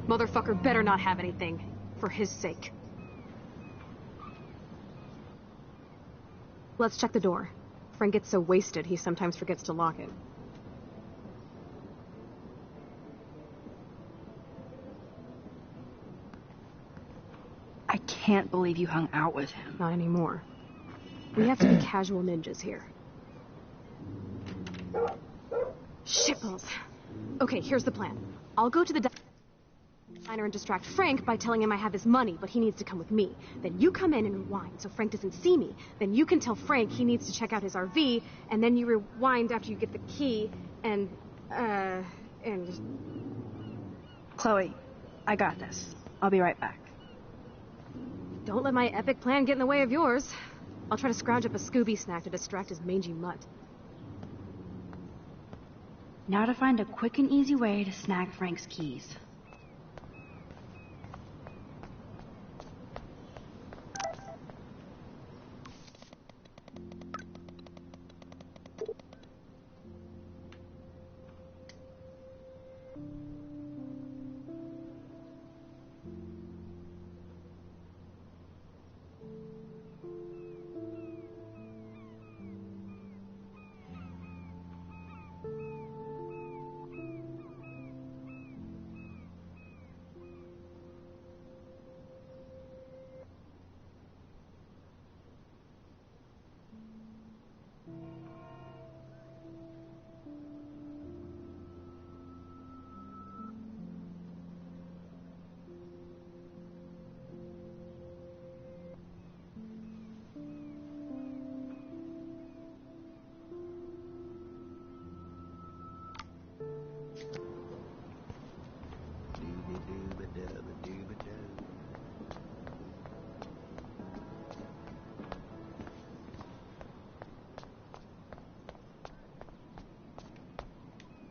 Motherfucker better not have anything. For his sake. Let's check the door. Frank gets so wasted, he sometimes forgets to lock it. I can't believe you hung out with him. Not anymore. We have to be casual ninjas here. Shitballs. Okay, here's the plan. I'll go to the diner and distract Frank by telling him I have his money, but he needs to come with me. Then you come in and rewind so Frank doesn't see me. Then you can tell Frank he needs to check out his RV, and then you rewind after you get the key, and... Chloe, I got this. I'll be right back. Don't let my epic plan get in the way of yours. I'll try to scrounge up a Scooby snack to distract his mangy mutt. Now to find a quick and easy way to snag Frank's keys.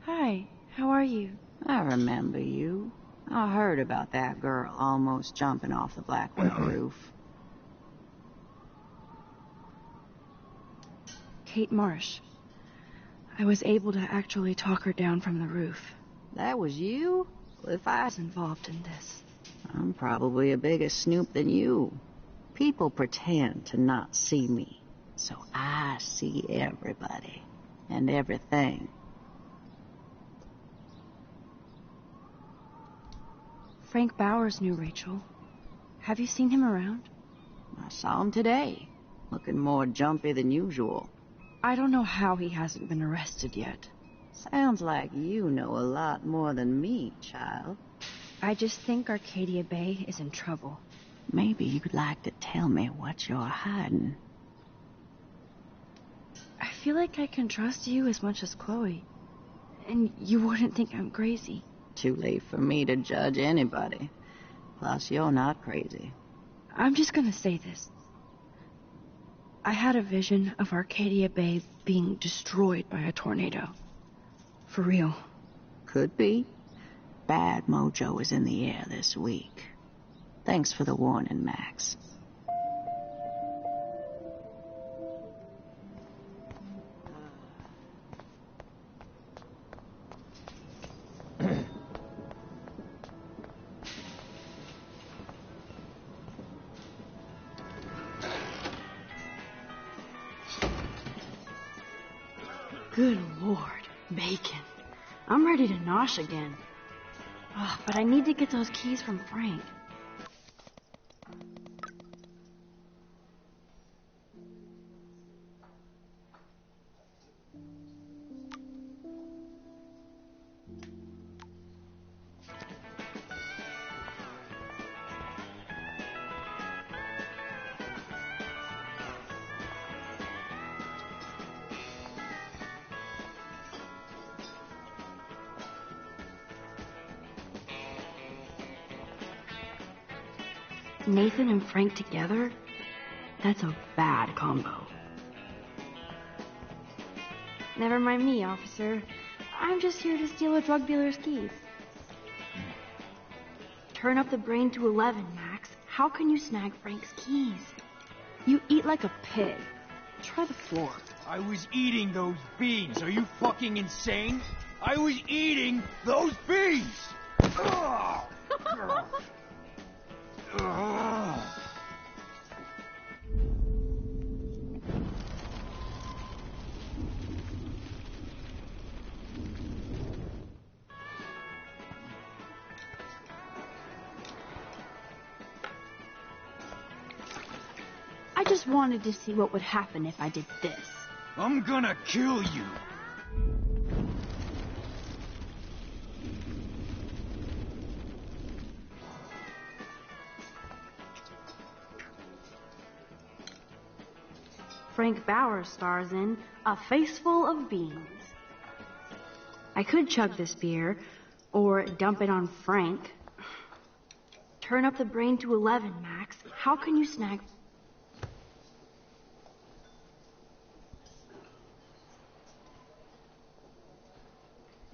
Hi, how are you? I remember you. I heard about that girl almost jumping off the Blackwell roof. Kate Marsh. I was able to actually talk her down from the roof. That was you? Well, if I was involved in this. I'm probably a bigger snoop than you. People pretend to not see me, so I see everybody and everything. Frank Bowers knew Rachel. Have you seen him around? I saw him today, looking more jumpy than usual. I don't know how he hasn't been arrested yet. Sounds like you know a lot more than me, child. I just think Arcadia Bay is in trouble. Maybe you'd like to tell me what you're hiding. I feel like I can trust you as much as Chloe. And you wouldn't think I'm crazy. Too late for me to judge anybody. Plus, you're not crazy. I'm just gonna say this. I had a vision of Arcadia Bay being destroyed by a tornado. For real. Could be. Bad mojo is in the air this week. Thanks for the warning, Max. Good Lord, bacon. I'm ready to nosh again. Oh, but I need to get those keys from Frank. Nathan and Frank together? That's a bad combo. Never mind me, officer. I'm just here to steal a drug dealer's keys. Turn up the brain to 11, Max. How can you snag Frank's keys? You eat like a pig. Try the floor. I was eating those beans. Are you fucking insane? I was eating those beans! Ugh! I just wanted to see what would happen if I did this. I'm gonna kill you. Frank Bowers stars in A Face Full of Beans. I could chug this beer, or dump it on Frank. Turn up the brain to 11, Max. How can you snag...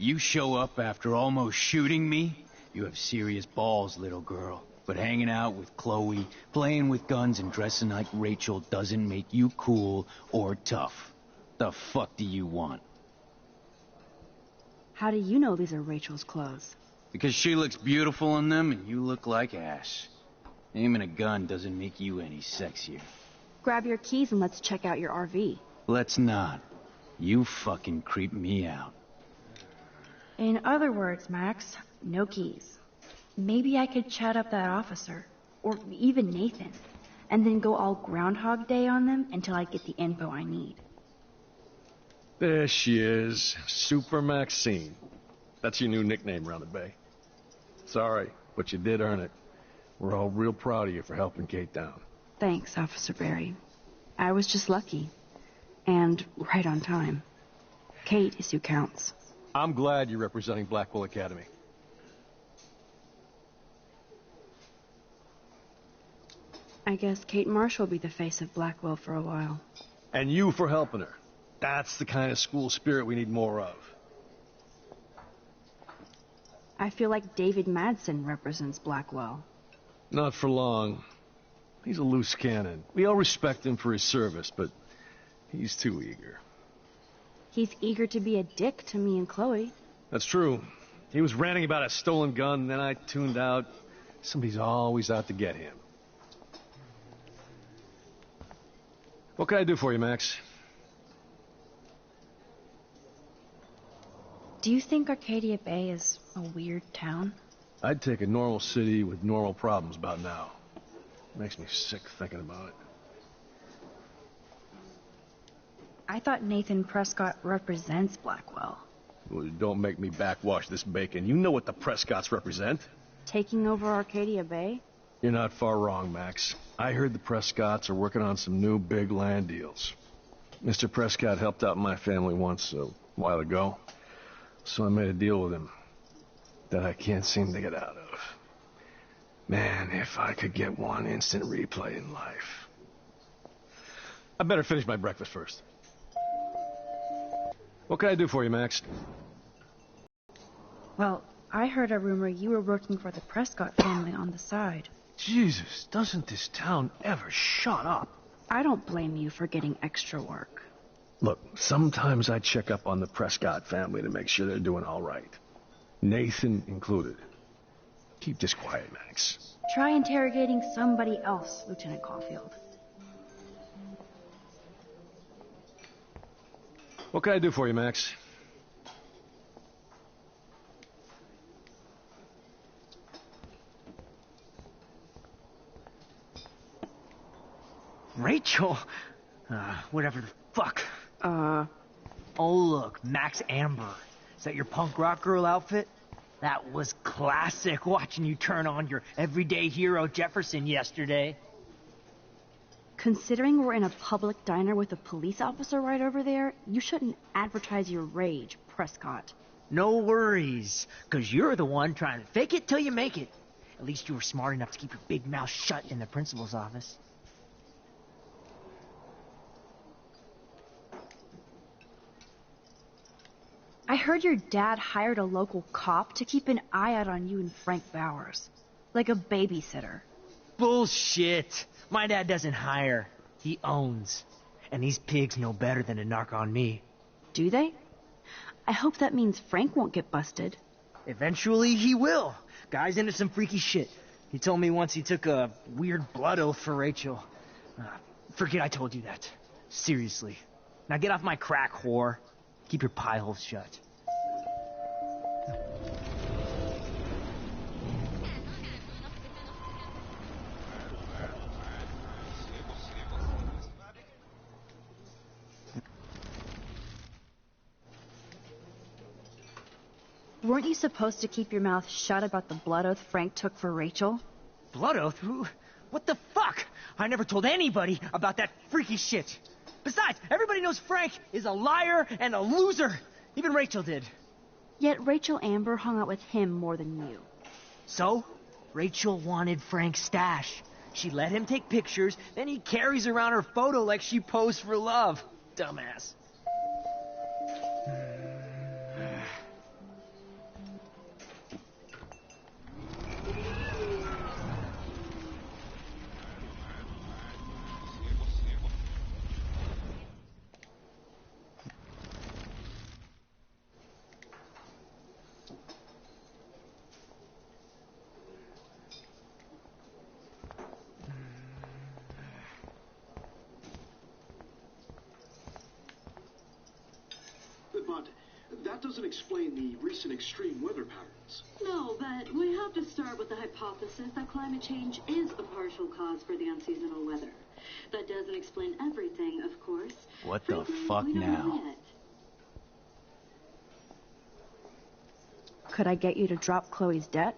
You show up after almost shooting me? You have serious balls, little girl. But hanging out with Chloe, playing with guns, and dressing like Rachel doesn't make you cool or tough. The fuck do you want? How do you know these are Rachel's clothes? Because she looks beautiful in them and you look like ass. Aiming a gun doesn't make you any sexier. Grab your keys and let's check out your RV. Let's not. You fucking creep me out. In other words, Max, no keys. Maybe I could chat up that officer, or even Nathan, and then go all Groundhog Day on them until I get the info I need. There she is, Super Maxine. That's your new nickname around the bay. Sorry, but you did earn it. We're all real proud of you for helping Kate down. Thanks, Officer Barry. I was just lucky. And right on time. Kate is who counts. I'm glad you're representing Blackwell Academy. I guess Kate Marsh will be the face of Blackwell for a while. And you for helping her. That's the kind of school spirit we need more of. I feel like David Madsen represents Blackwell. Not for long. He's a loose cannon. We all respect him for his service, but he's too eager. He's eager to be a dick to me and Chloe. That's true. He was ranting about a stolen gun, then I tuned out. Somebody's always out to get him. What can I do for you, Max? Do you think Arcadia Bay is a weird town? I'd take a normal city with normal problems about now. Makes me sick thinking about it. I thought Nathan Prescott represents Blackwell. Well, don't make me backwash this bacon. You know what the Prescotts represent. Taking over Arcadia Bay? You're not far wrong, Max. I heard the Prescotts are working on some new big land deals. Mr. Prescott helped out my family once a while ago, so I made a deal with him that I can't seem to get out of. Man, if I could get one instant replay in life. I better finish my breakfast first. What can I do for you, Max? Well, I heard a rumor you were working for the Prescott family on the side. Jesus, doesn't this town ever shut up? I don't blame you for getting extra work. Look, sometimes I check up on the Prescott family to make sure they're doing all right. Nathan included. Keep this quiet, Max. Try interrogating somebody else, Lieutenant Caulfield. What can I do for you, Max? Rachel? Whatever the fuck. Oh, look, Max Amber. Is that your punk rock girl outfit? That was classic watching you turn on your everyday hero Jefferson yesterday. Considering we're in a public diner with a police officer right over there, you shouldn't advertise your rage, Prescott. No worries, because you're the one trying to fake it till you make it. At least you were smart enough to keep your big mouth shut in the principal's office. I heard your dad hired a local cop to keep an eye out on you and Frank Bowers. Like a babysitter. Bullshit! My dad doesn't hire. He owns. And these pigs know better than to narc on me. Do they? I hope that means Frank won't get busted. Eventually he will. Guy's into some freaky shit. He told me once he took a weird blood oath for Rachel. Forget I told you that. Seriously. Now get off my crack, whore. Keep your pie holes shut. Weren't you supposed to keep your mouth shut about the blood oath Frank took for Rachel? Blood oath? Who? What the fuck? I never told anybody about that freaky shit. Besides, everybody knows Frank is a liar and a loser. Even Rachel did. Yet Rachel Amber hung out with him more than you. So, Rachel wanted Frank's stash. She let him take pictures, then he carries around her photo like she posed for love. Dumbass. But that doesn't explain the recent extreme weather patterns. No, but we have to start with the hypothesis that climate change is a partial cause for the unseasonal weather. That doesn't explain everything, of course. What Frankly, the fuck we don't now? know yet. Could I get you to drop Chloe's debt?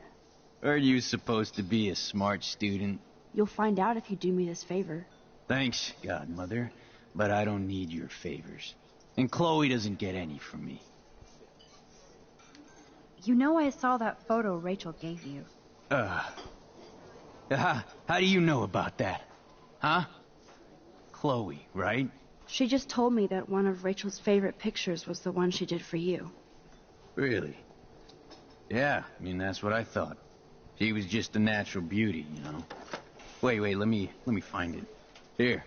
Are you supposed to be a smart student? You'll find out if you do me this favor. Thanks, Godmother, but I don't need your favors. And Chloe doesn't get any from me. You know I saw that photo Rachel gave you. How do you know about that? Huh? Chloe, right? She just told me that one of Rachel's favorite pictures was the one she did for you. Really? Yeah, I mean, that's what I thought. She was just a natural beauty, you know? Wait, let me find it. Here,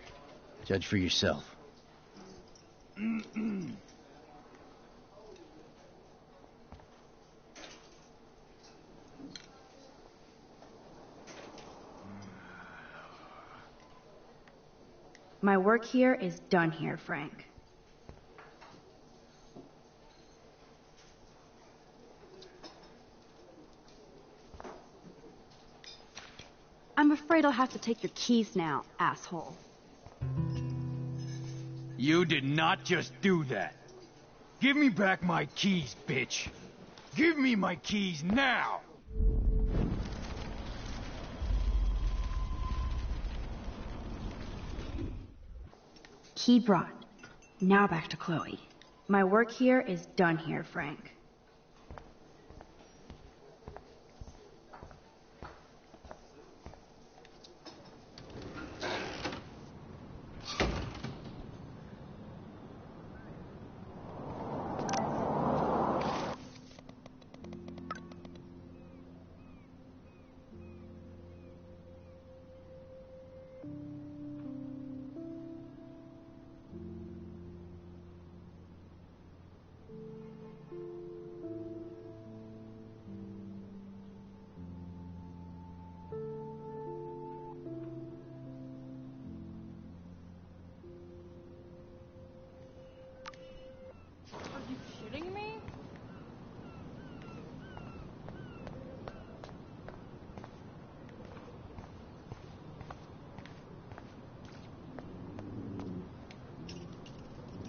judge for yourself. My work here is done here, Frank. I'm afraid I'll have to take your keys now, asshole. You did not just do that. Give me back my keys, bitch. Give me my keys now. Key brought. Now back to Chloe. My work here is done here, Frank.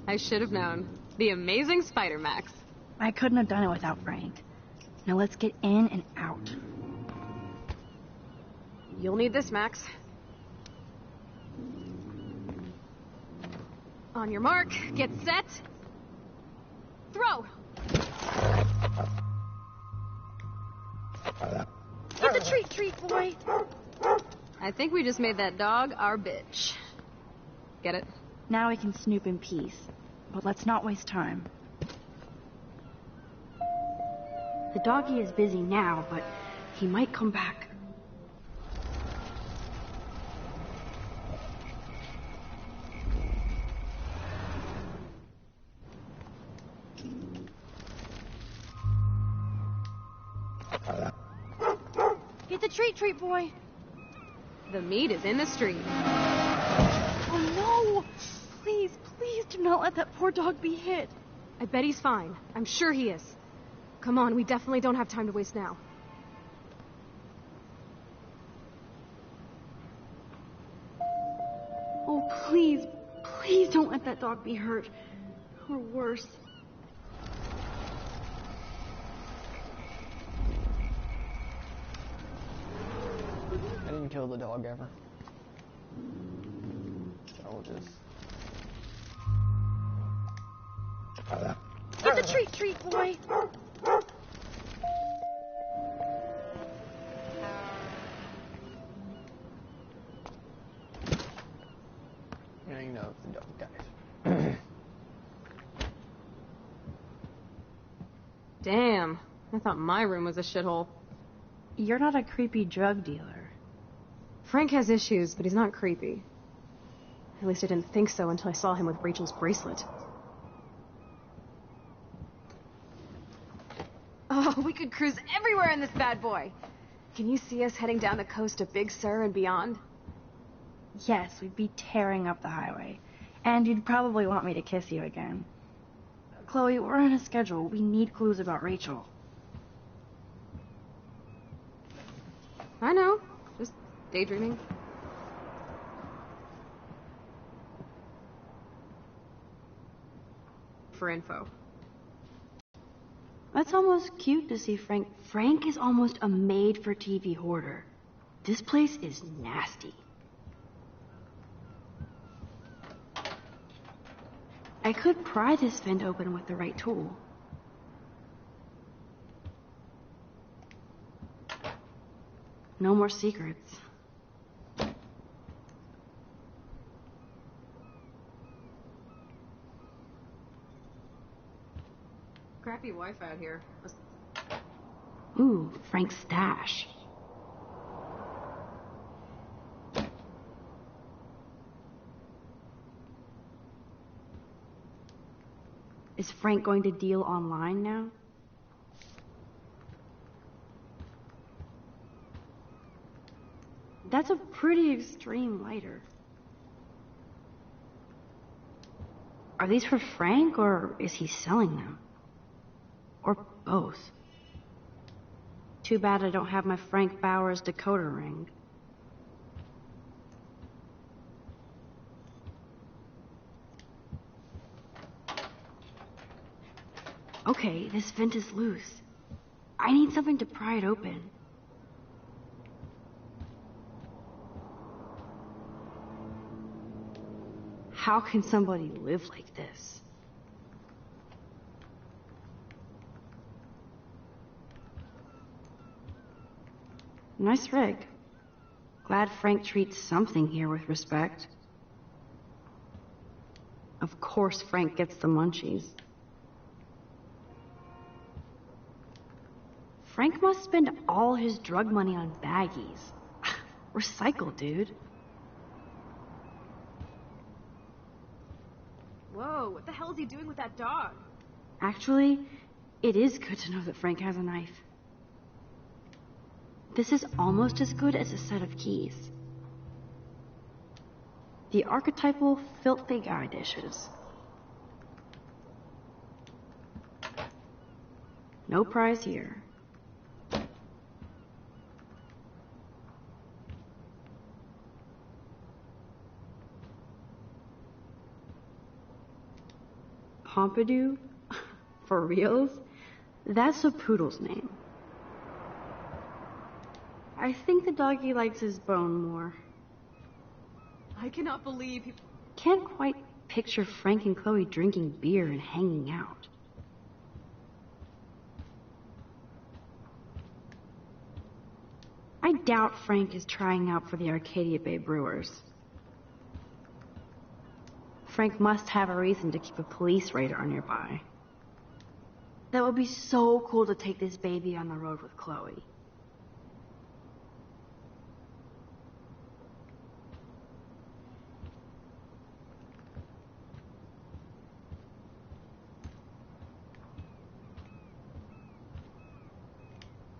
I should have known. The amazing Spider-Max. I couldn't have done it without Frank. Now let's get in and out. You'll need this, Max. On your mark, get set. Throw! Get the treat, boy! I think we just made that dog our bitch. Get it? Now we can snoop in peace. But let's not waste time. The doggy is busy now, but he might come back. Get the treat, boy! The meat is in the street. Oh no! Please do not let that poor dog be hit. I bet he's fine. I'm sure he is. Come on, we definitely don't have time to waste now. Oh, please don't let that dog be hurt. Or worse. wouldn't kill the dog ever. So we'll just... Get the treat, boy! Yeah, you know, the dog dies. Damn. I thought my room was a shithole. You're not a creepy drug dealer. Frank has issues, but he's not creepy. At least I didn't think so until I saw him with Rachel's bracelet. Oh, we could cruise everywhere in this bad boy. Can you see us heading down the coast to Big Sur and beyond? Yes, we'd be tearing up the highway. And you'd probably want me to kiss you again. Chloe, we're on a schedule. We need clues about Rachel. I know. Just daydreaming. For info. That's almost cute to see Frank. Frank is almost a made-for-TV hoarder. This place is nasty. I could pry this vent open with the right tool. No more secrets. Crappy Wi-Fi out here. Ooh, Frank's stash. Is Frank going to deal online now? That's a pretty extreme lighter. Are these for Frank, or is he selling them? Or both? Too bad I don't have my Frank Bowers decoder ring. Okay, this vent is loose. I need something to pry it open. How can somebody live like this? Nice rig. Glad Frank treats something here with respect. Of course Frank gets the munchies. Frank must spend all his drug money on baggies. Recycle, dude. Whoa, what the hell is he doing with that dog? Actually, it is good to know that Frank has a knife. This is almost as good as a set of keys. The archetypal filthy guy dishes. No prize here. Pompidou? For reals? That's a poodle's name. I think the doggy likes his bone more. I cannot believe he... Can't quite picture Frank and Chloe drinking beer and hanging out. I doubt Frank is trying out for the Arcadia Bay Brewers. Frank must have a reason to keep a police radar nearby. That would be so cool to take this baby on the road with Chloe.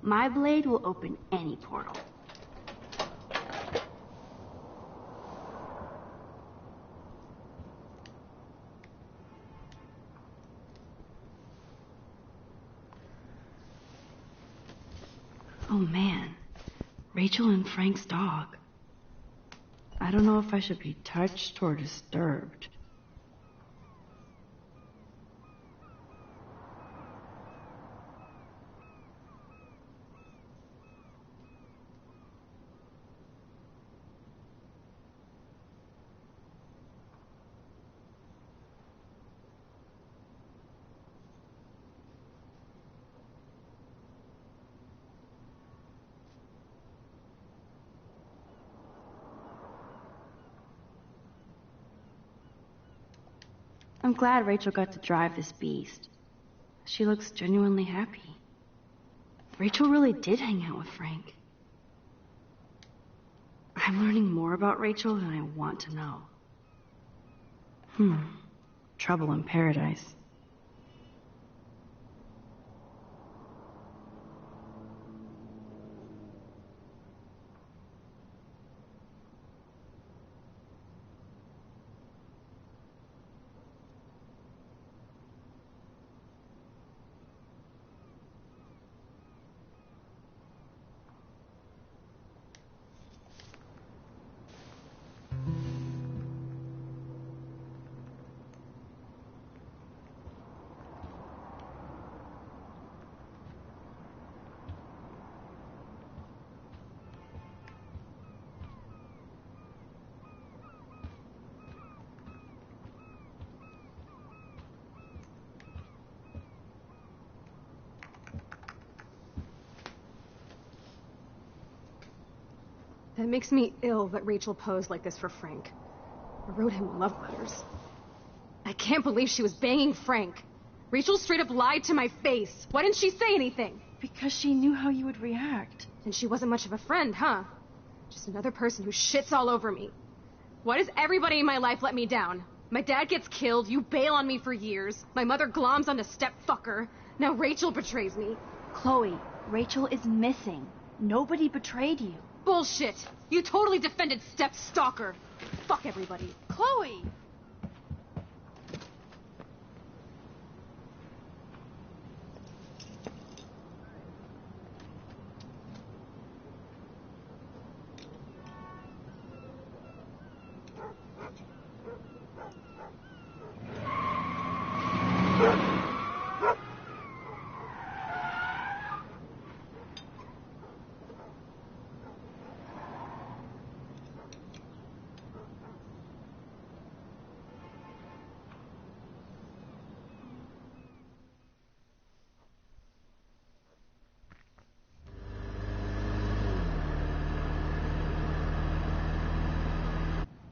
My blade will open any portal. Oh man, Rachel and Frank's dog. I don't know if I should be touched or disturbed. I'm glad Rachel got to drive this beast. She looks genuinely happy. Rachel really did hang out with Frank. I'm learning more about Rachel than I want to know. Trouble in paradise. That makes me ill that Rachel posed like this for Frank. Or wrote him love letters. I can't believe she was banging Frank. Rachel straight up lied to my face. Why didn't she say anything? Because she knew how you would react. And she wasn't much of a friend, huh? Just another person who shits all over me. Why does everybody in my life let me down? My dad gets killed, you bail on me for years. My mother gloms onto stepfucker. Now Rachel betrays me. Chloe, Rachel is missing. Nobody betrayed you. Bullshit! You totally defended step-stalker. Fuck everybody. Chloe!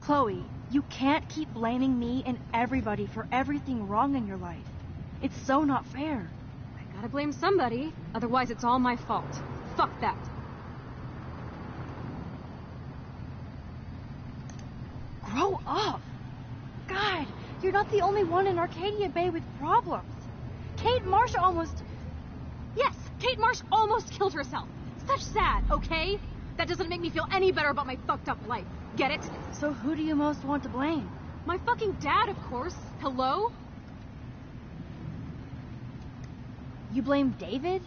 Chloe, you can't keep blaming me and everybody for everything wrong in your life. It's so not fair. I gotta blame somebody, otherwise it's all my fault. Fuck that. Grow up! God, you're not the only one in Arcadia Bay with problems. Kate Marsh almost... Yes, Kate Marsh almost killed herself. Such sad, okay? That doesn't make me feel any better about my fucked up life. Get it? So who do you most want to blame? My fucking dad, of course. Hello? You blame David?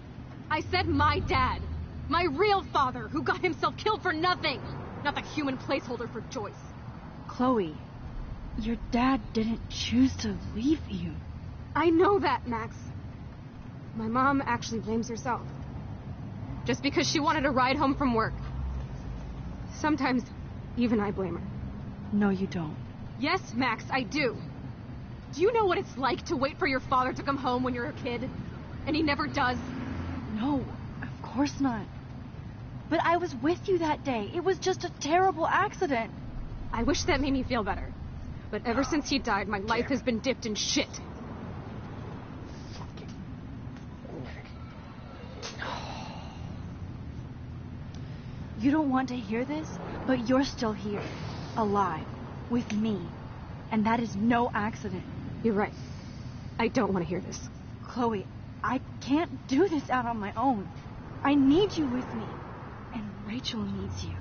I said my dad. My real father, who got himself killed for nothing. Not the human placeholder for Joyce. Chloe, your dad didn't choose to leave you. I know that, Max. My mom actually blames herself. Just because she wanted a ride home from work. Sometimes, even I blame her. No, you don't. Yes, Max, I do. Do you know what it's like to wait for your father to come home when you're a kid? And he never does? No, of course not. But I was with you that day. It was just a terrible accident. I wish that made me feel better. But ever since he died, my life has been dipped in shit. You don't want to hear this, but you're still here, alive, with me. And that is no accident. You're right. I don't want to hear this. Chloe, I can't do this out on my own. I need you with me. And Rachel needs you.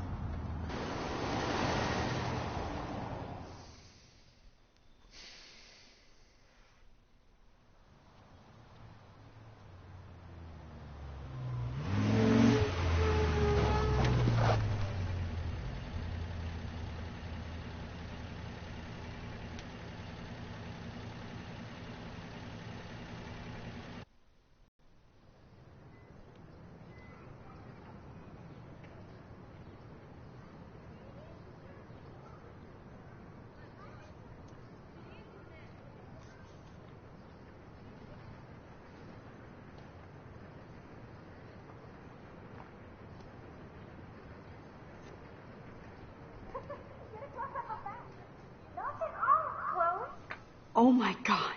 Oh my God.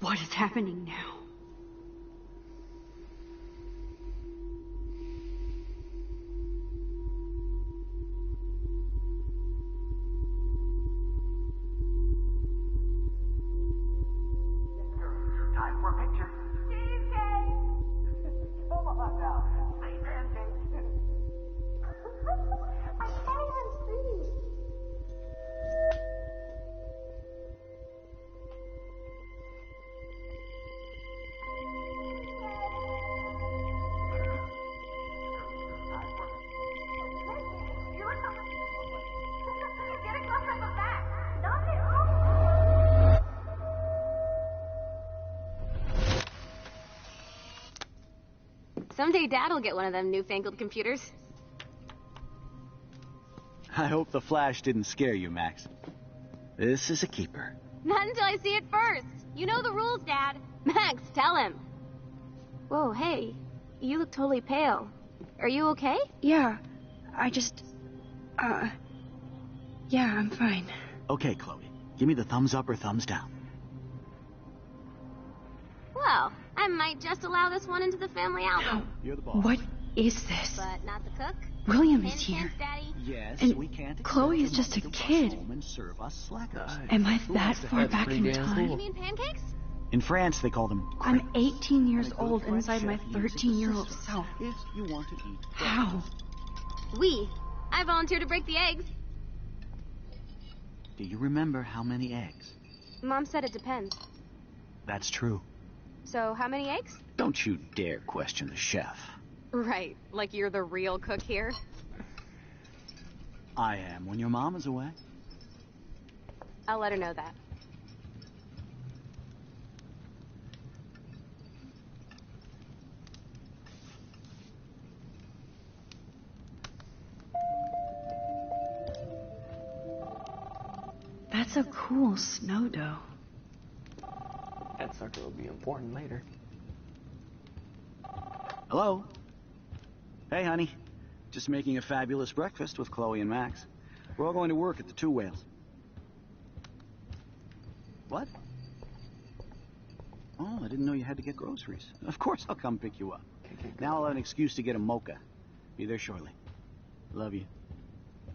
What is happening now? Time for a picture. Cheesecake! Come on now. Say pancakes. I can't even see. Someday Dad'll get one of them newfangled computers. I hope the flash didn't scare you, Max. This is a keeper. Not until I see it first. You know the rules, Dad. Max, tell him. Whoa, hey. You look totally pale. Are you okay? Yeah, I just... Yeah, I'm fine. Okay, Chloe. Give me the thumbs up or thumbs down. Well, I might just allow this one into the family album. You're the boss. What is this? But not the cook. William is Pancakes, here. Daddy. Yes, And we can't expect Chloe is your just a mother to rush kid. home and serve us slackers. Am I that far back in You time? mean pancakes? In France, they call them I'm crepes. 18 years And a good old French inside my chef uses 13-year-old scissors self. If you want to eat How? I volunteer to break the eggs. Do you remember how many eggs? Mom said it depends. That's true. So, how many eggs? Don't you dare question the chef. Right, like you're the real cook here. I am when your mom is away. I'll let her know that. That's a cool snow dough. That sucker will be important later. Hello? Hey, honey. Just making a fabulous breakfast with Chloe and Max. We're all going to work at the Two Whales. What? Oh, I didn't know you had to get groceries. Of course I'll come pick you up. Now I'll have an excuse to get a mocha. Be there shortly. Love you.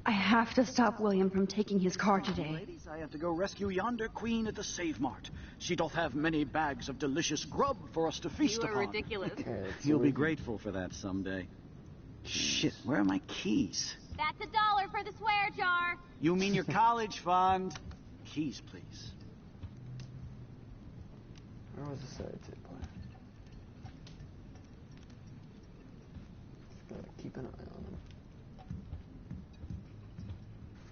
I have to stop William from taking his car today. Ladies, I have to go rescue yonder queen at the Save Mart. She doth have many bags of delicious grub for us to feast You are upon. ridiculous. You'll be grateful for that someday. Shit, where are my keys? That's $1 for the swear jar. You mean your college fund? Keys, please. Where was the sedative plan? Just gotta keep an eye on him.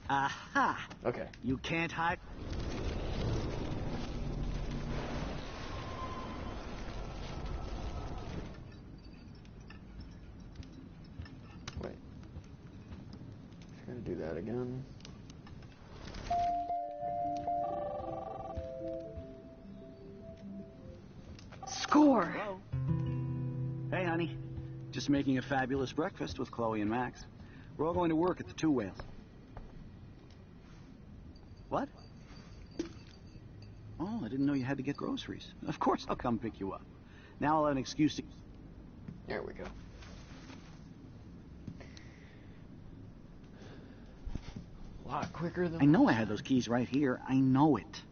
Aha! Okay. You can't hide. Wait. Just gotta do that again. Score! Hello? Hey, honey. Just making a fabulous breakfast with Chloe and Max. We're all going to work at the Two Whales. What? Oh, I didn't know you had to get groceries. Of course I'll come pick you up. Now I'll have an excuse to... There we go. A lot quicker than... I know I had those keys right here. I know it.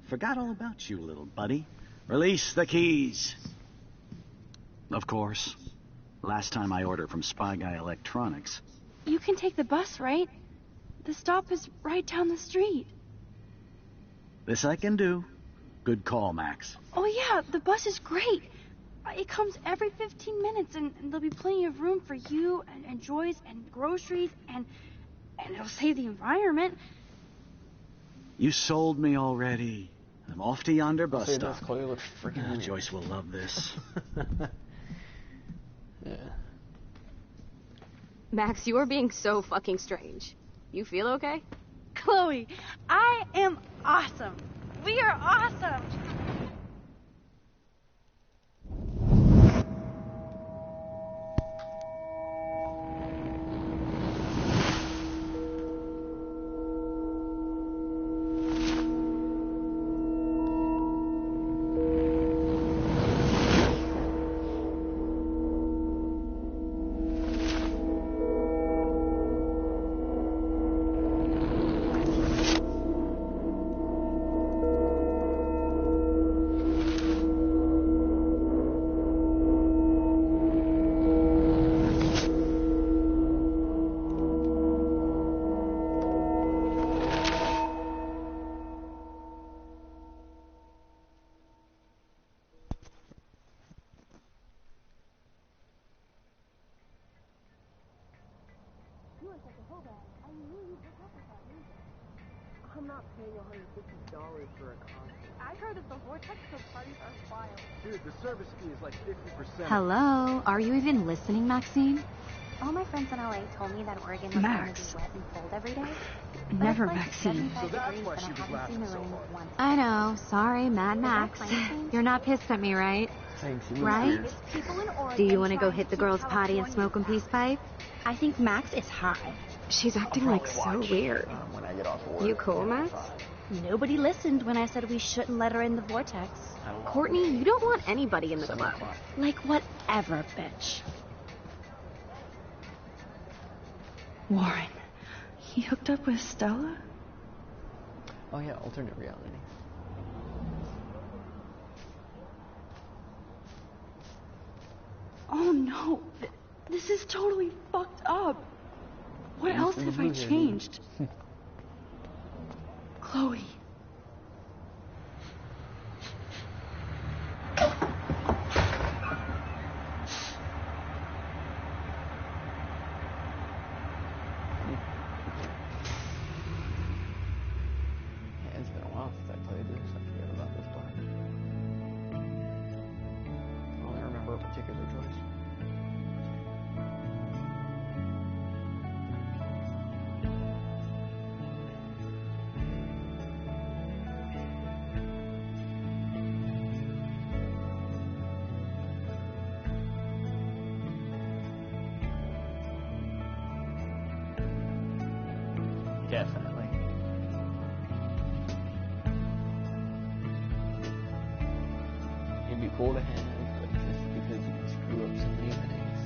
Forgot all about you, little buddy. Release the keys. Of course. Last time I ordered from Spy Guy Electronics. You can take the bus, right? The stop is right down the street. This I can do. Good call, Max. Oh yeah, the bus is great. It comes every 15 minutes, and there'll be plenty of room for you and Joyce and groceries, and it'll save the environment. You sold me already. I'm off to yonder bus Say stop. this, Chloe looks freaking weird. Joyce will love this. Yeah. Max, you are being so fucking strange. You feel okay? Chloe, I am awesome. We are awesome. I'm not paying $150 for a concert. I heard that the Vortex Club parties are wild. Dude, the service fee is like 50%. Hello? Are you even listening, Maxine? All my friends in LA told me that Oregon was going to be wet and cold every day. Never, Maxine. So that's why she was laughing so hard. I know. Sorry, Mad Max. You're not pissed at me, right? Thanks, Right? Do you want to go hit the girls' potty and smoke a peace pipe? I think Max is high. She's acting like so weird. When I get off work. You cool, Max? Nobody listened when I said we shouldn't let her in the Vortex. Courtney, you don't want anybody in the club. Like whatever, bitch. Warren, he hooked up with Stella? Oh yeah, alternate reality. Oh no, this is totally fucked up. What else have I changed? Chloe. Yeah, it's been a while since I played this. I forget about this part. I only remember a particular choice. Definitely. It'd be cool to have, but just because you can screw up so many things.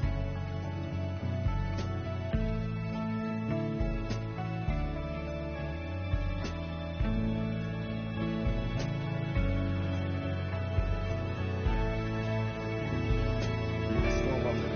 I still love it.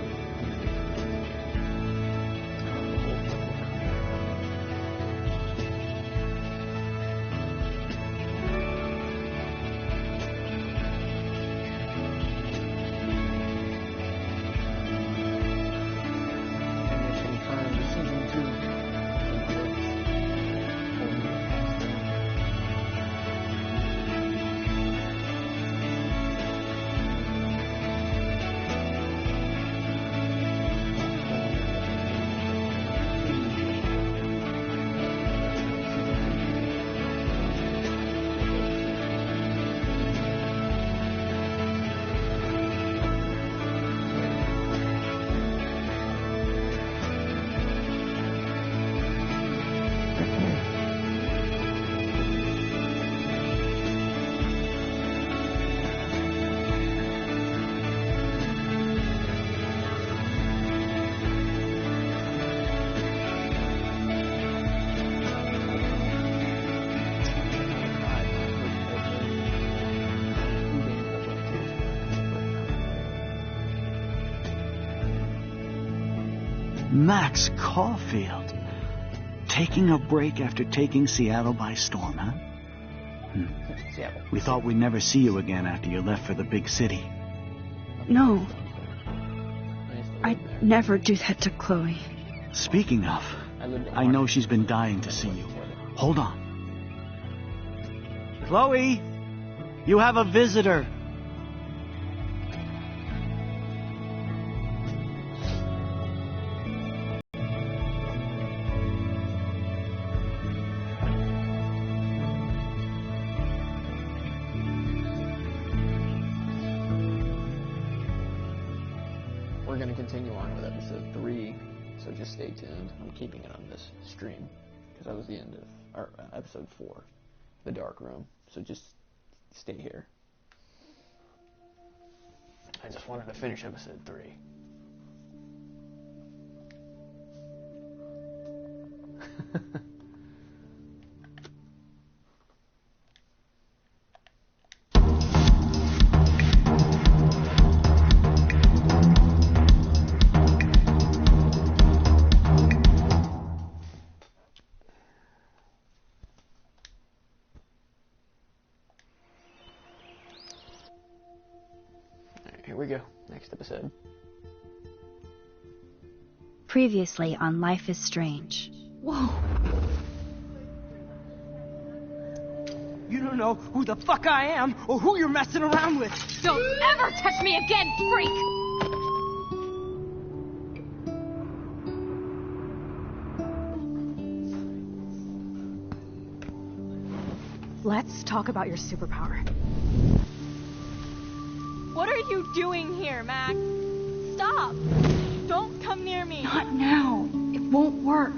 Max Caulfield. Taking a break after taking Seattle by storm, huh? Seattle. We thought we'd never see you again after you left for the big city. No. I'd never do that to Chloe. Speaking of, I know she's been dying to see you. Hold on. Chloe! You have a visitor. We're going to continue on with episode 3, so just stay tuned. I'm keeping it on this stream, because that was the end of episode 4, The Dark Room, so just stay here. I just wanted to finish episode 3. Here we go. Next episode. Previously on Life is Strange. Whoa. You don't know who the fuck I am or who you're messing around with. Don't ever touch me again, freak! Let's talk about your superpower. What are you doing here, Max? Stop! Don't come near me! Not now. It won't work.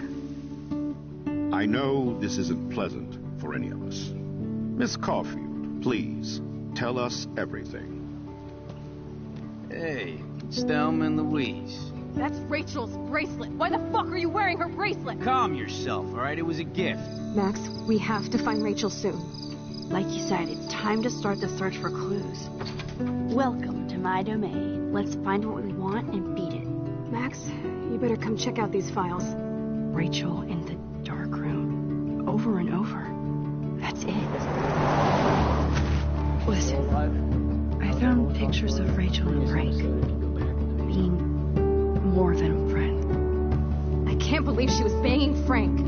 I know this isn't pleasant for any of us. Miss Caulfield, please, tell us everything. Hey, it's Thelma and Louise. That's Rachel's bracelet. Why the fuck are you wearing her bracelet? Calm yourself, all right? It was a gift. Max, we have to find Rachel soon. Like you said, it's time to start the search for clues. Welcome to my domain. Let's find what we want and beat it. Max, you better come check out these files. Rachel in the dark room. Over and over. That's it. Listen, I found pictures of Rachel and Frank being more than a friend. I can't believe she was banging Frank.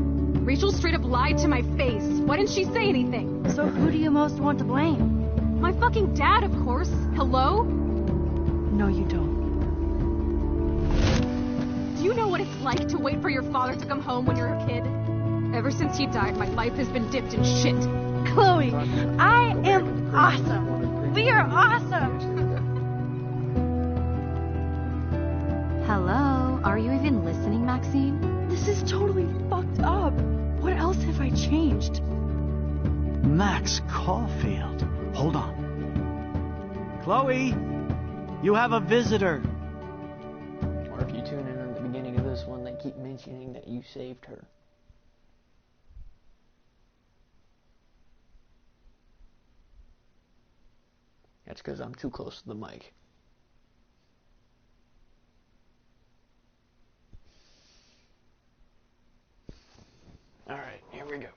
Rachel straight up lied to my face. Why didn't she say anything? So who do you most want to blame? My fucking dad, of course. Hello? No, you don't. Do you know what it's like to wait for your father to come home when you're a kid? Ever since he died, my life has been dipped in shit. Chloe, I am awesome. We are awesome. Hello? Are you even listening, Maxine? This is totally fucked up. What else have I changed? Max Caulfield. Hold on. Chloe, you have a visitor. Or if you tune in at the beginning of this one, they keep mentioning that you saved her. That's because I'm too close to the mic. Alright, here we go.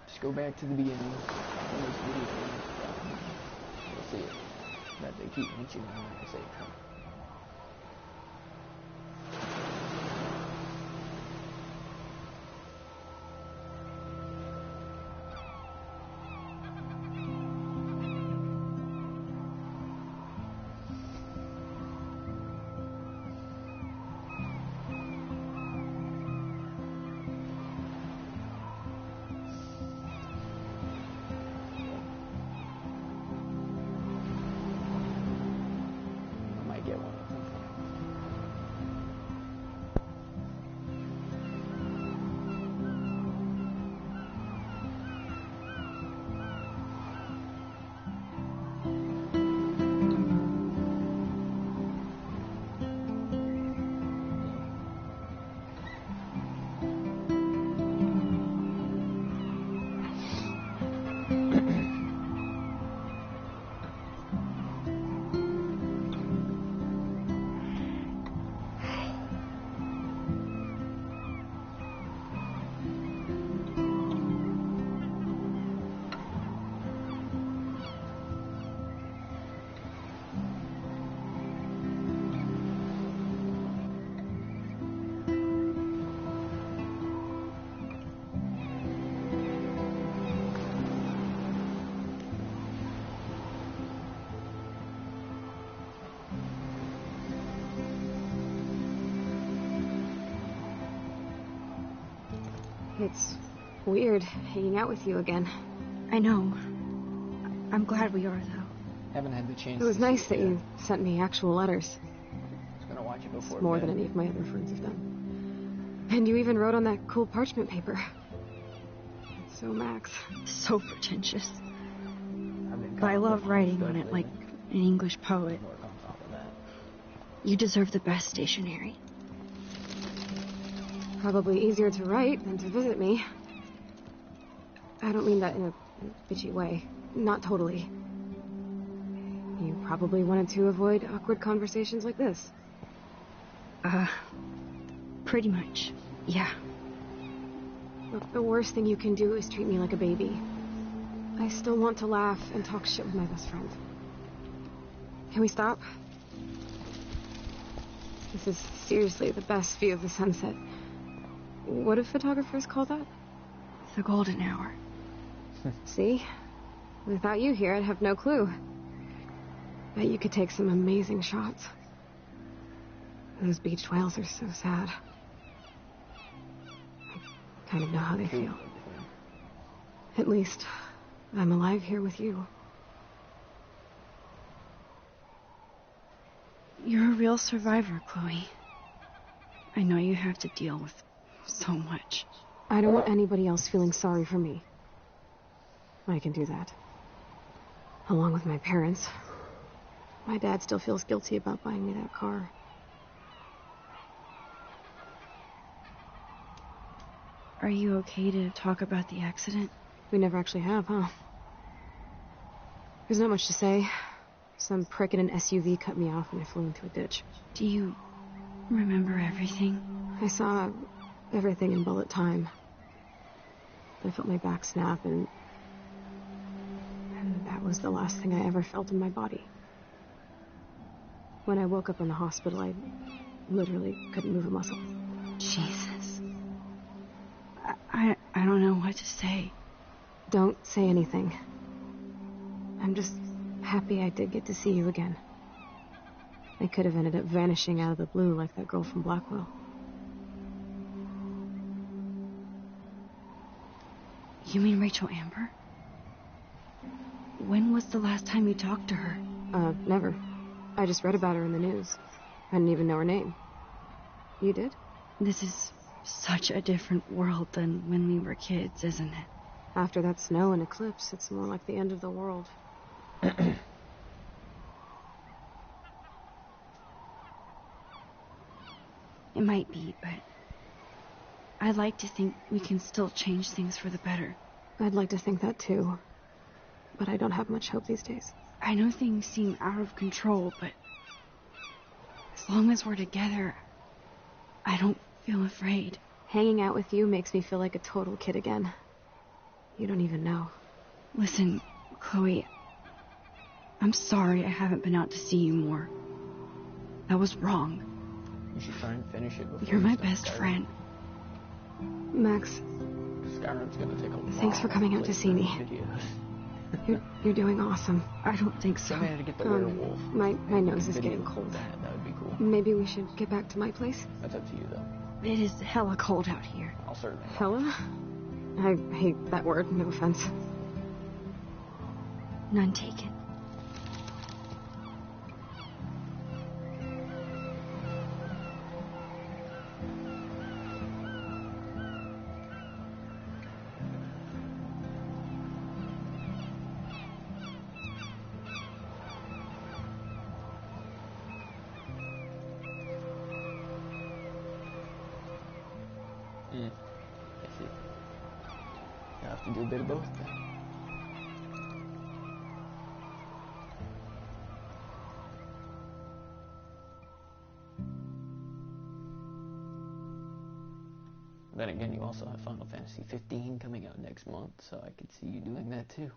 Just go back to the beginning of this video. You'll see it. That they keep mentioning when I say Trump. It's weird hanging out with you again. I know. I'm glad we are, though. Haven't had the chance. It was to nice see that you sent me actual letters. I was gonna watch it before. It's more bed. than any of my other friends have done. And you even wrote on that cool parchment paper. So Max. So pretentious. But I love writing on it like an English poet. You deserve the best stationery. Probably easier to write than to visit me. I don't mean that in a bitchy way. Not totally. You probably wanted to avoid awkward conversations like this. Pretty much. Yeah. Look, the worst thing you can do is treat me like a baby. I still want to laugh and talk shit with my best friend. Can we stop? This is seriously the best view of the sunset. What do photographers call that? The golden hour. See? Without you here, I'd have no clue. Bet you could take some amazing shots. Those beached whales are so sad. I kind of know how they feel. At least, I'm alive here with you. You're a real survivor, Chloe. I know you have to deal with so much. I don't want anybody else feeling sorry for me. I can do that. Along with my parents. My dad still feels guilty about buying me that car. Are you okay to talk about the accident? We never actually have, huh? There's not much to say. Some prick in an SUV cut me off and I flew into a ditch. Do you remember everything? I saw everything in bullet time. I felt my back snap and that was the last thing I ever felt in my body. When I woke up in the hospital, I literally couldn't move a muscle. Jesus. I don't know what to say. Don't say anything. I'm just happy I did get to see you again. I could have ended up vanishing out of the blue like that girl from Blackwell. You mean Rachel Amber? When was the last time you talked to her? Never. I just read about her in the news. I didn't even know her name. You did? This is such a different world than when we were kids, isn't it? After that snow and eclipse, it's more like the end of the world. It might be, but I'd like to think we can still change things for the better. I'd like to think that too, but I don't have much hope these days. I know things seem out of control, but as long as we're together, I don't feel afraid. Hanging out with you makes me feel like a total kid again. You don't even know. Listen, Chloe, I'm sorry I haven't been out to see you more. That was wrong. You should try and finish it before You're my best friend. Max. Skyrim's gonna take a while. Thanks for coming out to see me. You're doing awesome. I don't think so. I had to get the werewolf. My nose is getting cold. That would be cool. Maybe we should get back to my place? That's up to you, though. It is hella cold out here. I'll certainly. Hella? I hate that word, no offense. None taken. I see. You have to do a bit of both then. Then again, you also have Final Fantasy 15 coming out next month, so I could see you doing that too.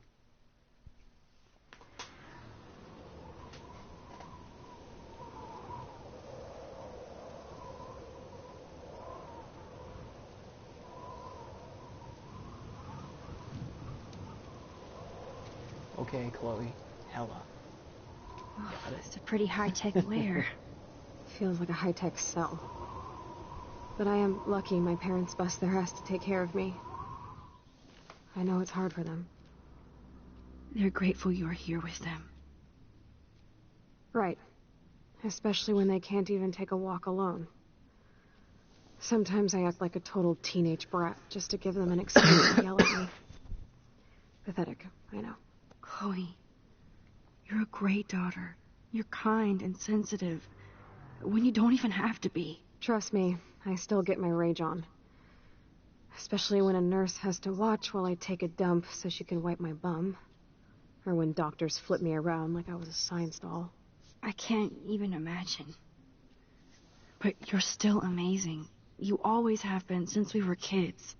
Okay, Chloe. Hella. Oh, it's a pretty high-tech lair. Feels like a high-tech cell. But I am lucky my parents bust their ass to take care of me. I know it's hard for them. They're grateful you're here with them. Right. Especially when they can't even take a walk alone. Sometimes I act like a total teenage brat just to give them an excuse to yell at me. Pathetic, I know. Chloe, you're a great daughter. You're kind and sensitive when you don't even have to be. Trust me, I still get my rage on. Especially when a nurse has to watch while I take a dump so she can wipe my bum. Or when doctors flip me around like I was a science doll. I can't even imagine. But you're still amazing. You always have been since we were kids.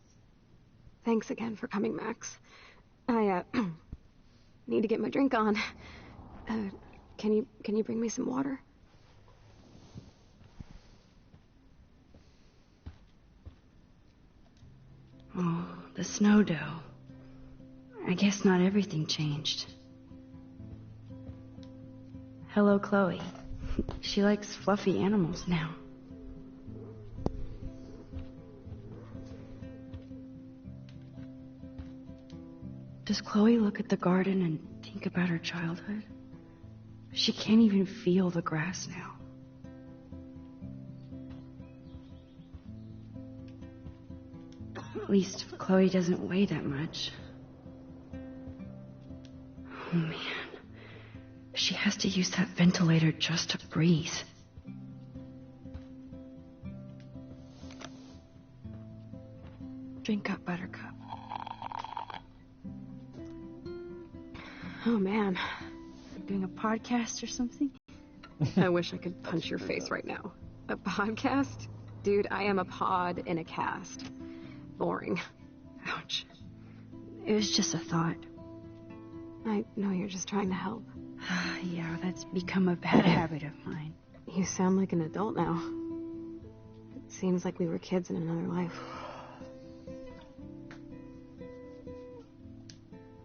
Thanks again for coming, Max. I, need to get my drink on. Can you bring me some water? Oh, the snow dough. I guess not everything changed. Hello, Chloe. She likes fluffy animals now. Does Chloe look at the garden and think about her childhood? She can't even feel the grass now. At least Chloe doesn't weigh that much. Oh man. She has to use that ventilator just to breathe. Drink up, Buttercup. Oh man. Doing a podcast or something? I wish I could punch your face right now. A podcast? Dude, I am a pod in a cast. Boring. Ouch. It was just a thought. I know you're just trying to help. Yeah, that's become a bad habit of mine. You sound like an adult now. It seems like we were kids in another life.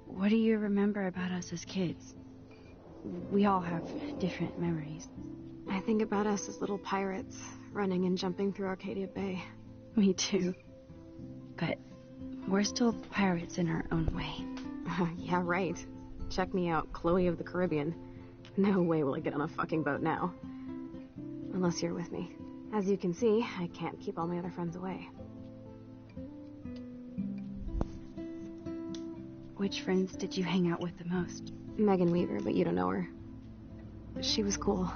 What do you remember about us as kids? We all have different memories. I think about us as little pirates, running and jumping through Arcadia Bay. Me too. But we're still pirates in our own way. Yeah, right. Check me out, Chloe of the Caribbean. No way will I get on a fucking boat now. Unless you're with me. As you can see, I can't keep all my other friends away. Which friends did you hang out with the most? Megan Weaver, but you don't know her. She was cool.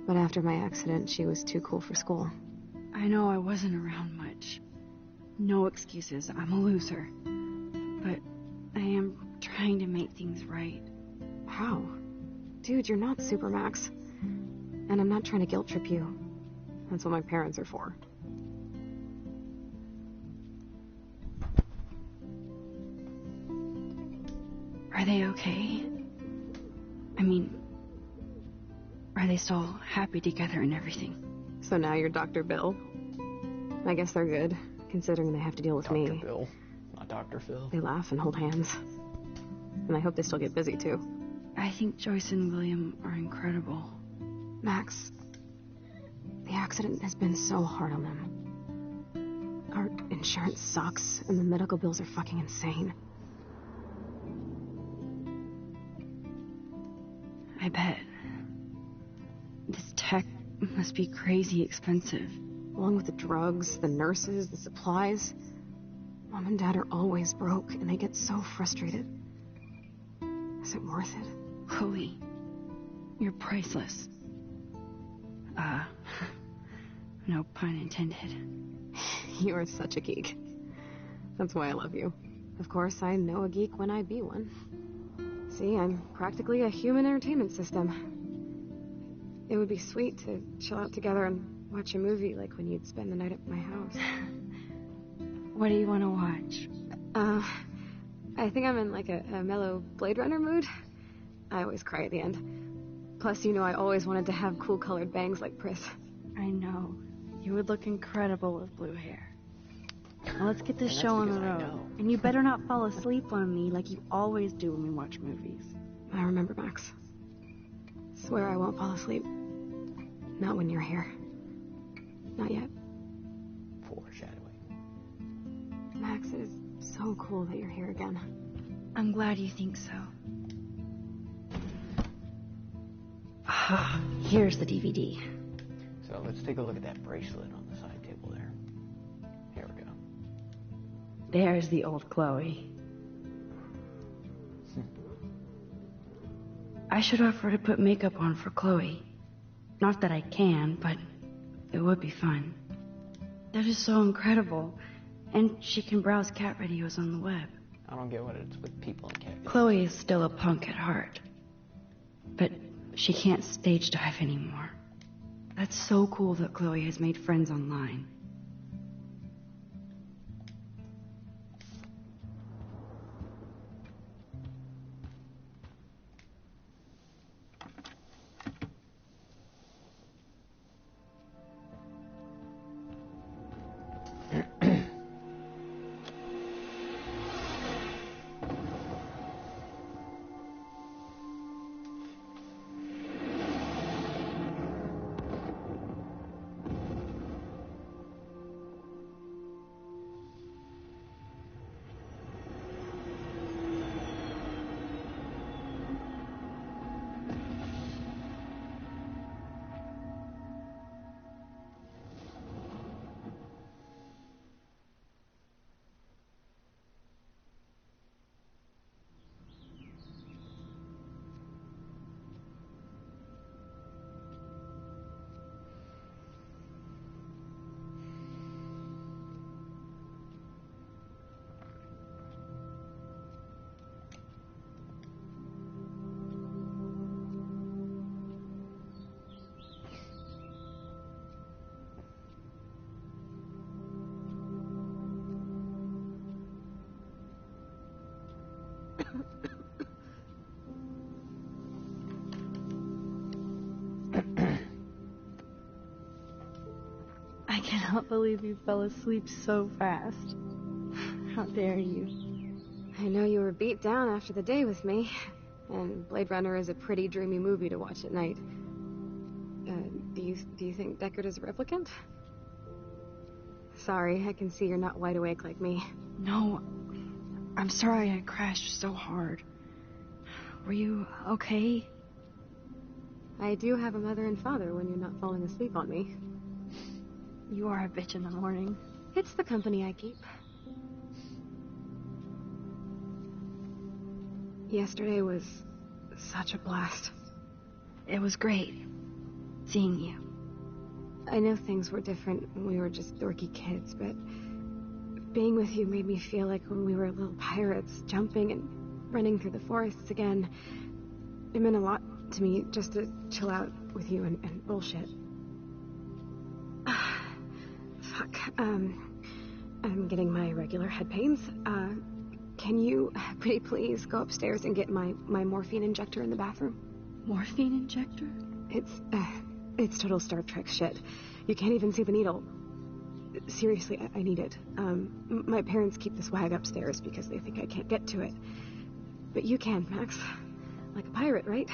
But after my accident, she was too cool for school. I know I wasn't around much. No excuses, I'm a loser. But I am trying to make things right. How? Dude, you're not Supermax. And I'm not trying to guilt trip you. That's what my parents are for. Are they okay? I mean, are they still happy together and everything? So now you're Dr. Bill? I guess they're good, considering they have to deal with me. Dr. Bill, not Dr. Phil. They laugh and hold hands. And I hope they still get busy, too. I think Joyce and William are incredible. Max, the accident has been so hard on them. Our insurance sucks, and the medical bills are fucking insane. I bet. This tech must be crazy expensive. Along with the drugs, the nurses, the supplies. Mom and Dad are always broke, and they get so frustrated. Is it worth it? Chloe, you're priceless. No pun intended. You are such a geek. That's why I love you. Of course, I know a geek when I be one. See, I'm practically a human entertainment system. It would be sweet to chill out together and watch a movie like when you'd spend the night at my house. What do you want to watch? I think I'm in like a mellow Blade Runner mood. I always cry at the end. Plus, you know I always wanted to have cool colored bangs like Pris. I know. You would look incredible with blue hair. Now let's get this show on the road. And you better not fall asleep on me like you always do when we watch movies. I remember, Max. Swear I won't fall asleep. Not when you're here. Not yet. Foreshadowing. Max, it is so cool that you're here again. I'm glad you think so. Here's the DVD. So let's take a look at that bracelet on the side table there. Here we go. There's the old Chloe. I should offer to put makeup on for Chloe. Not that I can, but it would be fun. That is so incredible. And she can browse cat videos on the web. I don't get what it's with people and cat videos. Chloe is still a punk at heart. But she can't stage dive anymore. That's so cool that Chloe has made friends online. cannot believe you fell asleep so fast. How dare you? I know you were beat down after the day with me, and Blade Runner is a pretty dreamy movie to watch at night. Do you think Deckard is a replicant? Sorry, I can see you're not wide awake like me. No, I'm sorry I crashed so hard. Were you okay? I do have a mother and father when you're not falling asleep on me. You are a bitch in the morning. It's the company I keep. Yesterday was such a blast. It was great seeing you. I know things were different when we were just dorky kids, but being with you made me feel like when we were little pirates, jumping and running through the forests again. It meant a lot to me just to chill out with you and bullshit. Fuck. I'm getting my regular head pains. Can you pretty please go upstairs and get my morphine injector in the bathroom? Morphine injector? It's total Star Trek shit. You can't even see the needle. Seriously, I need it. My parents keep the swag upstairs because they think I can't get to it. But you can, Max. Like a pirate, right?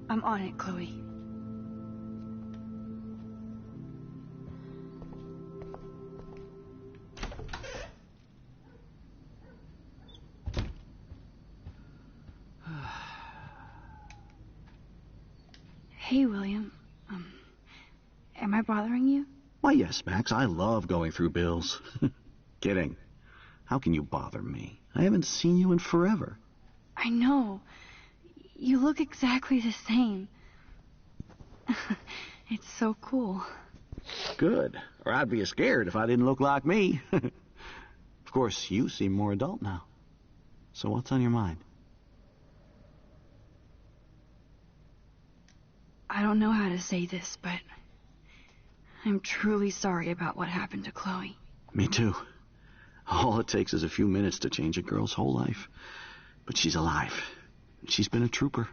I'm on it, Chloe. Hey, William. Am I bothering you? Why, yes, Max. I love going through bills. Kidding. How can you bother me? I haven't seen you in forever. I know. You look exactly the same. It's so cool. Good. Or I'd be scared if I didn't look like me. Of course, you seem more adult now. So what's on your mind? I don't know how to say this, but I'm truly sorry about what happened to Chloe. Me too. All it takes is a few minutes to change a girl's whole life. But she's alive. She's been a trooper.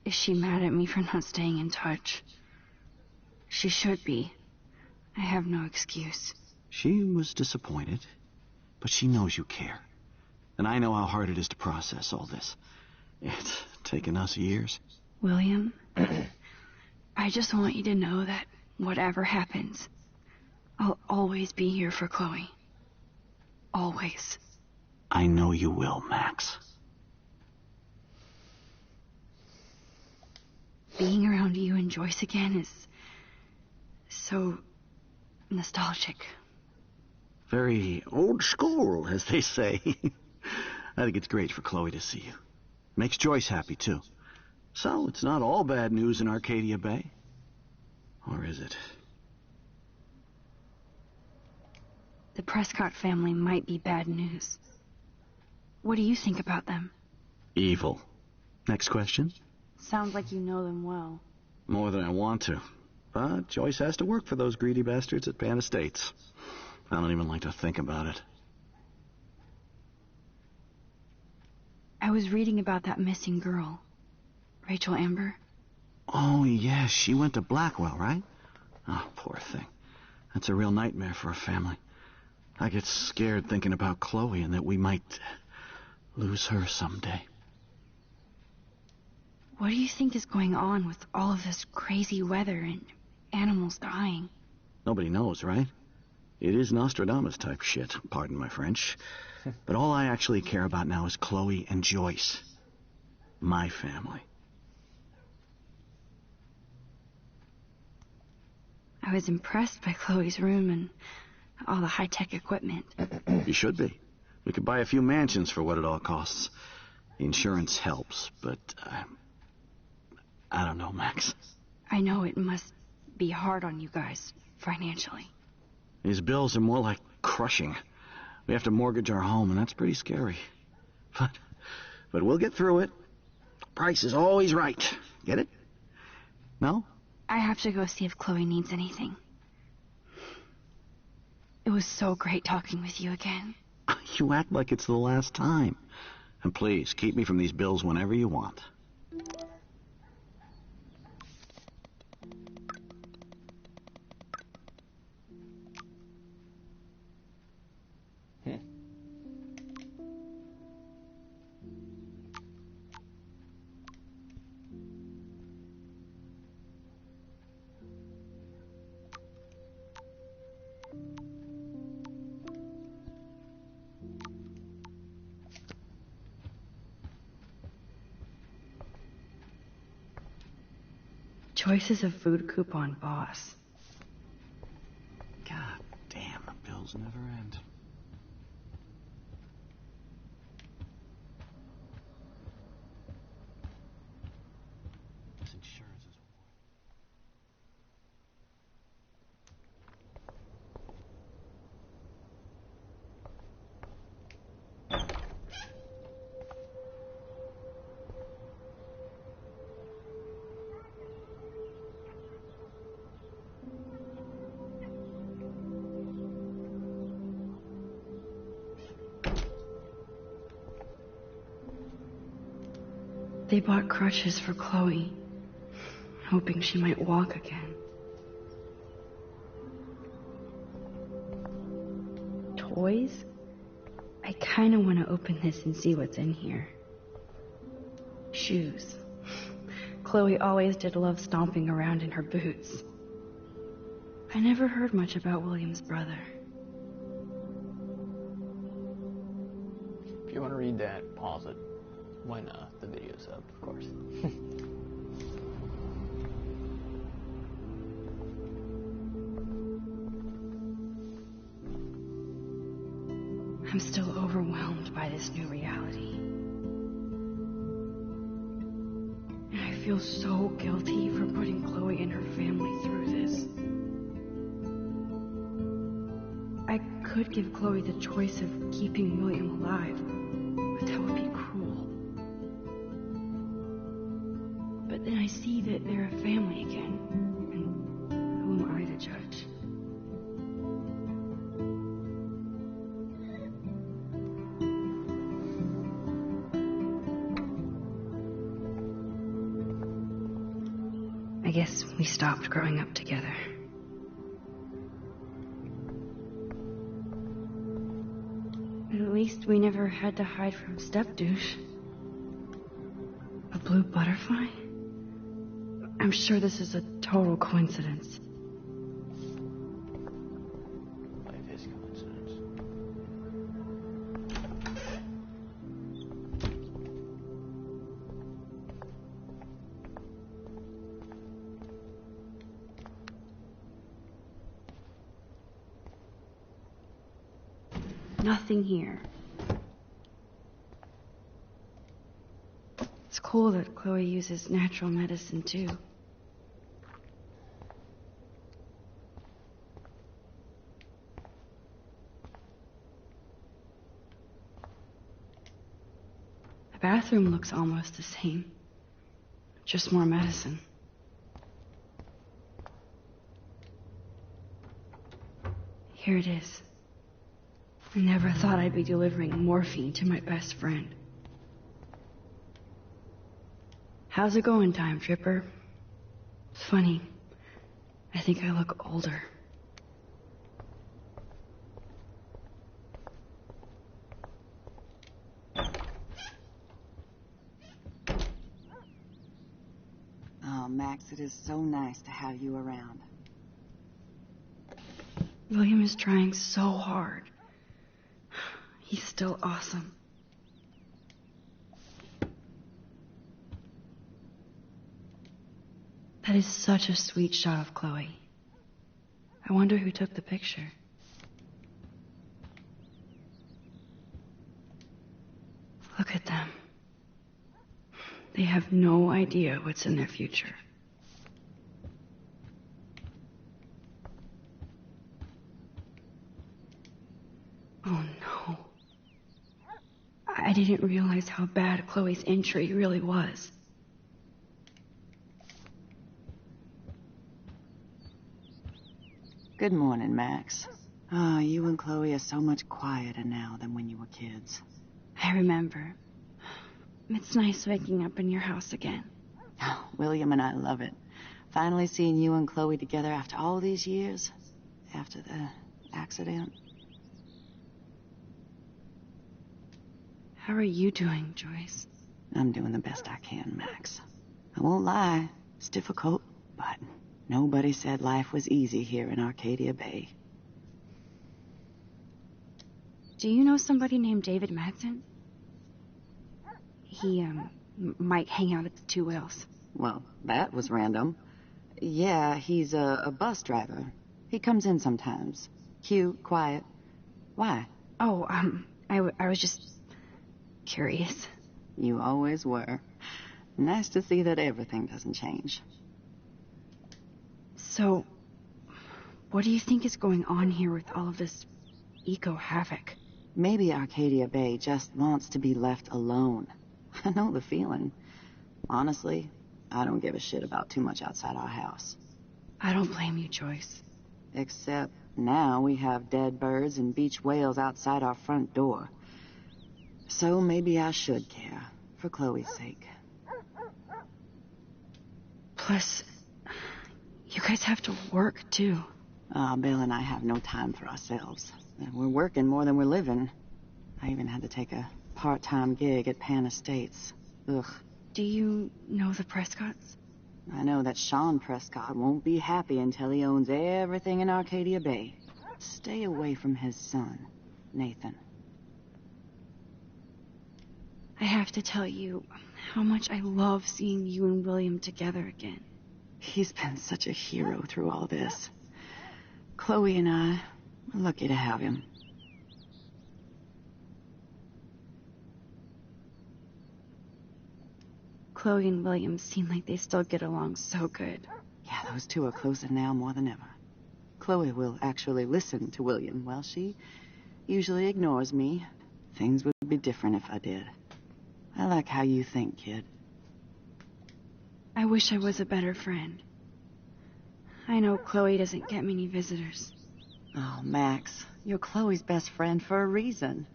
Is she mad at me for not staying in touch? She should be. I have no excuse. She was disappointed, but she knows you care. And I know how hard it is to process all this. It's taken us years. William, I just want you to know that whatever happens, I'll always be here for Chloe. Always. I know you will, Max. Being around you and Joyce again is so nostalgic. Very old school, as they say. I think it's great for Chloe to see you. Makes Joyce happy, too. So, it's not all bad news in Arcadia Bay. Or is it? The Prescott family might be bad news. What do you think about them? Evil. Next question? Sounds like you know them well. More than I want to. But Joyce has to work for those greedy bastards at Pan Estates. I don't even like to think about it. I was reading about that missing girl, Rachel Amber. Oh, yes, she went to Blackwell, right? Oh, poor thing. That's a real nightmare for a family. I get scared thinking about Chloe and that we might lose her someday. What do you think is going on with all of this crazy weather and animals dying? Nobody knows, right? It is Nostradamus-type shit, pardon my French. But all I actually care about now is Chloe and Joyce. My family. I was impressed by Chloe's room and all the high-tech equipment. You should be. We could buy a few mansions for what it all costs. The insurance helps, but I don't know, Max. I know it must be hard on you guys, financially. These bills are more like crushing. We have to mortgage our home, and that's pretty scary. But we'll get through it. Price is always right. Get it? No? I have to go see if Chloe needs anything. It was so great talking with you again. You act like it's the last time. And please, keep me from these bills whenever you want. Choices of food coupon boss. God damn, the bills never end. This insurance is... They bought crutches for Chloe, hoping she might walk again. Toys? I kinda want to open this and see what's in here. Shoes. Chloe always did love stomping around in her boots. I never heard much about William's brother. If you want to read that, pause it when the video's up, of course. I'm still overwhelmed by this new reality. And I feel so guilty for putting Chloe and her family through this. I could give Chloe the choice of keeping William alive, but that would be cruel. But then I see that they're a family again, and who am I to judge? I guess we stopped growing up together. At least we never had to hide from Step-douche. A blue butterfly? I'm sure this is a total coincidence. Life is coincidence. Nothing here. It's cool that Chloe uses natural medicine too. The bathroom looks almost the same. Just more medicine. Here it is. I never thought I'd be delivering morphine to my best friend. How's it going, Time Tripper? It's funny. I think I look older. Oh, Max, it is so nice to have you around. William is trying so hard. He's still awesome. That is such a sweet shot of Chloe. I wonder who took the picture. Look at them. They have no idea what's in their future. Oh no. I didn't realize how bad Chloe's injury really was. Good morning, Max. Ah, you and Chloe are so much quieter now than when you were kids. I remember. It's nice waking up in your house again. Oh, William and I love it. Finally seeing you and Chloe together after all these years. After the accident. How are you doing, Joyce? I'm doing the best I can, Max. I won't lie. It's difficult, but nobody said life was easy here in Arcadia Bay. Do you know somebody named David Madsen? He, might hang out at the Two Whales. Well, that was random. Yeah, he's a bus driver. He comes in sometimes. Cute, quiet. Why? Oh, I was just curious. You always were. Nice to see that everything doesn't change. So, what do you think is going on here with all of this eco-havoc? Maybe Arcadia Bay just wants to be left alone. I know the feeling. Honestly, I don't give a shit about too much outside our house. I don't blame you, Joyce. Except now we have dead birds and beach whales outside our front door. So maybe I should care, for Chloe's sake. Plus, you guys have to work, too. Bill and I have no time for ourselves. We're working more than we're living. I even had to take a part-time gig at Pan Estates. Ugh. Do you know the Prescotts? I know that Sean Prescott won't be happy until he owns everything in Arcadia Bay. Stay away from his son, Nathan. I have to tell you how much I love seeing you and William together again. He's been such a hero through all this. Chloe and I are lucky to have him. Chloe and William seem like they still get along so good. Yeah, those two are closer now more than ever. Chloe will actually listen to William, while she usually ignores me. Things would be different if I did. I like how you think, kid. I wish I was a better friend. I know Chloe doesn't get many visitors. Oh, Max, you're Chloe's best friend for a reason.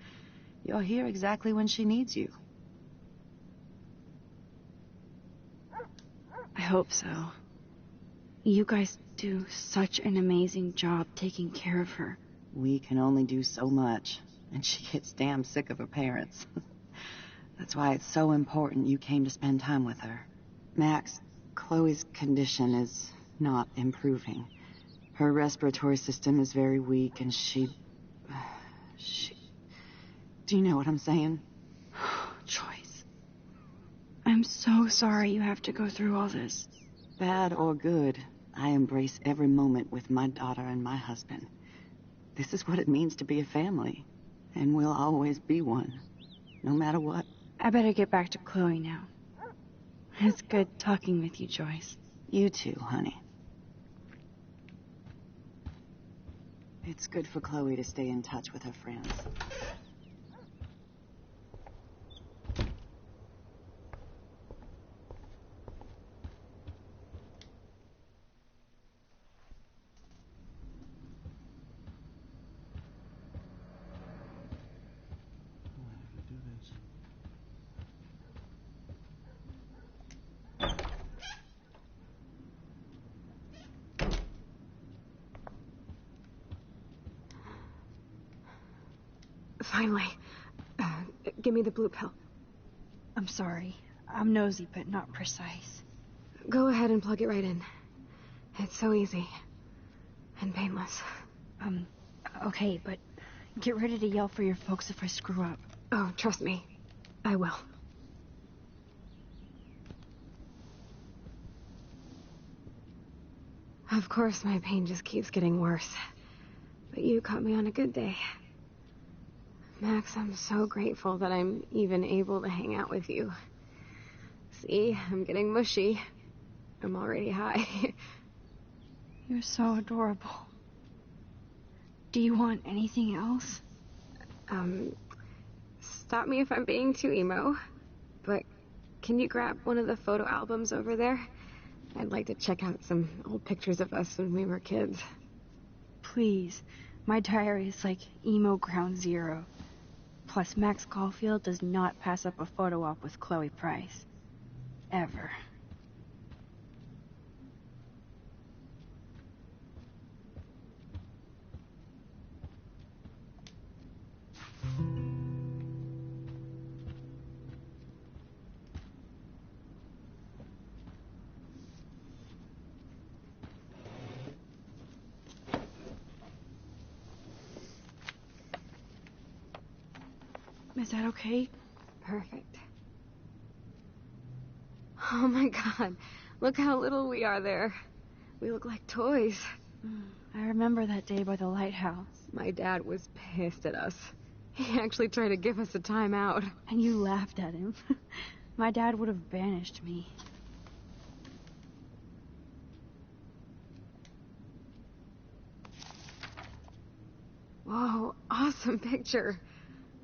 You're here exactly when she needs you. I hope so. You guys do such an amazing job taking care of her. We can only do so much, and she gets damn sick of her parents. That's why it's so important you came to spend time with her. Max, Chloe's condition is not improving. Her respiratory system is very weak, and she... Do you know what I'm saying? Joyce. I'm so sorry you have to go through all this. Bad or good, I embrace every moment with my daughter and my husband. This is what it means to be a family, and we'll always be one, no matter what. I better get back to Chloe now. It's good talking with you, Joyce. You too, honey. It's good for Chloe to stay in touch with her friends. Finally. Give me the blue pill. I'm sorry. I'm nosy, but not precise. Go ahead and plug it right in. It's so easy. And painless. Okay, but get ready to yell for your folks if I screw up. Oh, trust me. I will. Of course, my pain just keeps getting worse. But you caught me on a good day. Max, I'm so grateful that I'm even able to hang out with you. See, I'm getting mushy. I'm already high. You're so adorable. Do you want anything else? Stop me if I'm being too emo, but can you grab one of the photo albums over there? I'd like to check out some old pictures of us when we were kids. Please. My diary is like emo ground zero. Plus, Max Caulfield does not pass up a photo op with Chloe Price. Ever. Is that okay? Perfect. Oh my god, look how little we are there. We look like toys. I remember that day by the lighthouse. My dad was pissed at us. He actually tried to give us a timeout. And you laughed at him. My dad would have banished me. Whoa, awesome picture.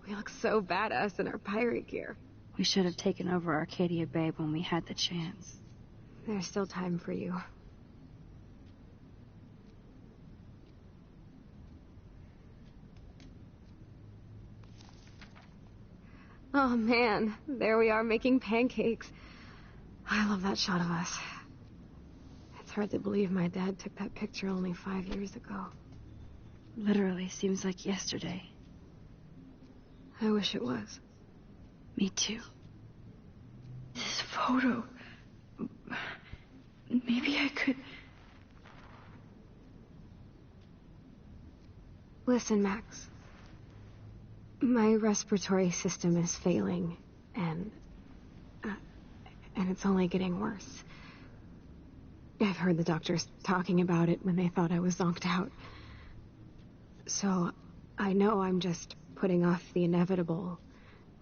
We look so badass in our pirate gear. We should have taken over Arcadia Bay when we had the chance. There's still time for you. Oh man, there we are making pancakes. I love that shot of us. It's hard to believe my dad took that picture only 5 years ago. Literally seems like yesterday. I wish it was. Me too. This photo... Maybe I could... Listen, Max. My respiratory system is failing, and it's only getting worse. I've heard the doctors talking about it when they thought I was zonked out. So, I know I'm just putting off the inevitable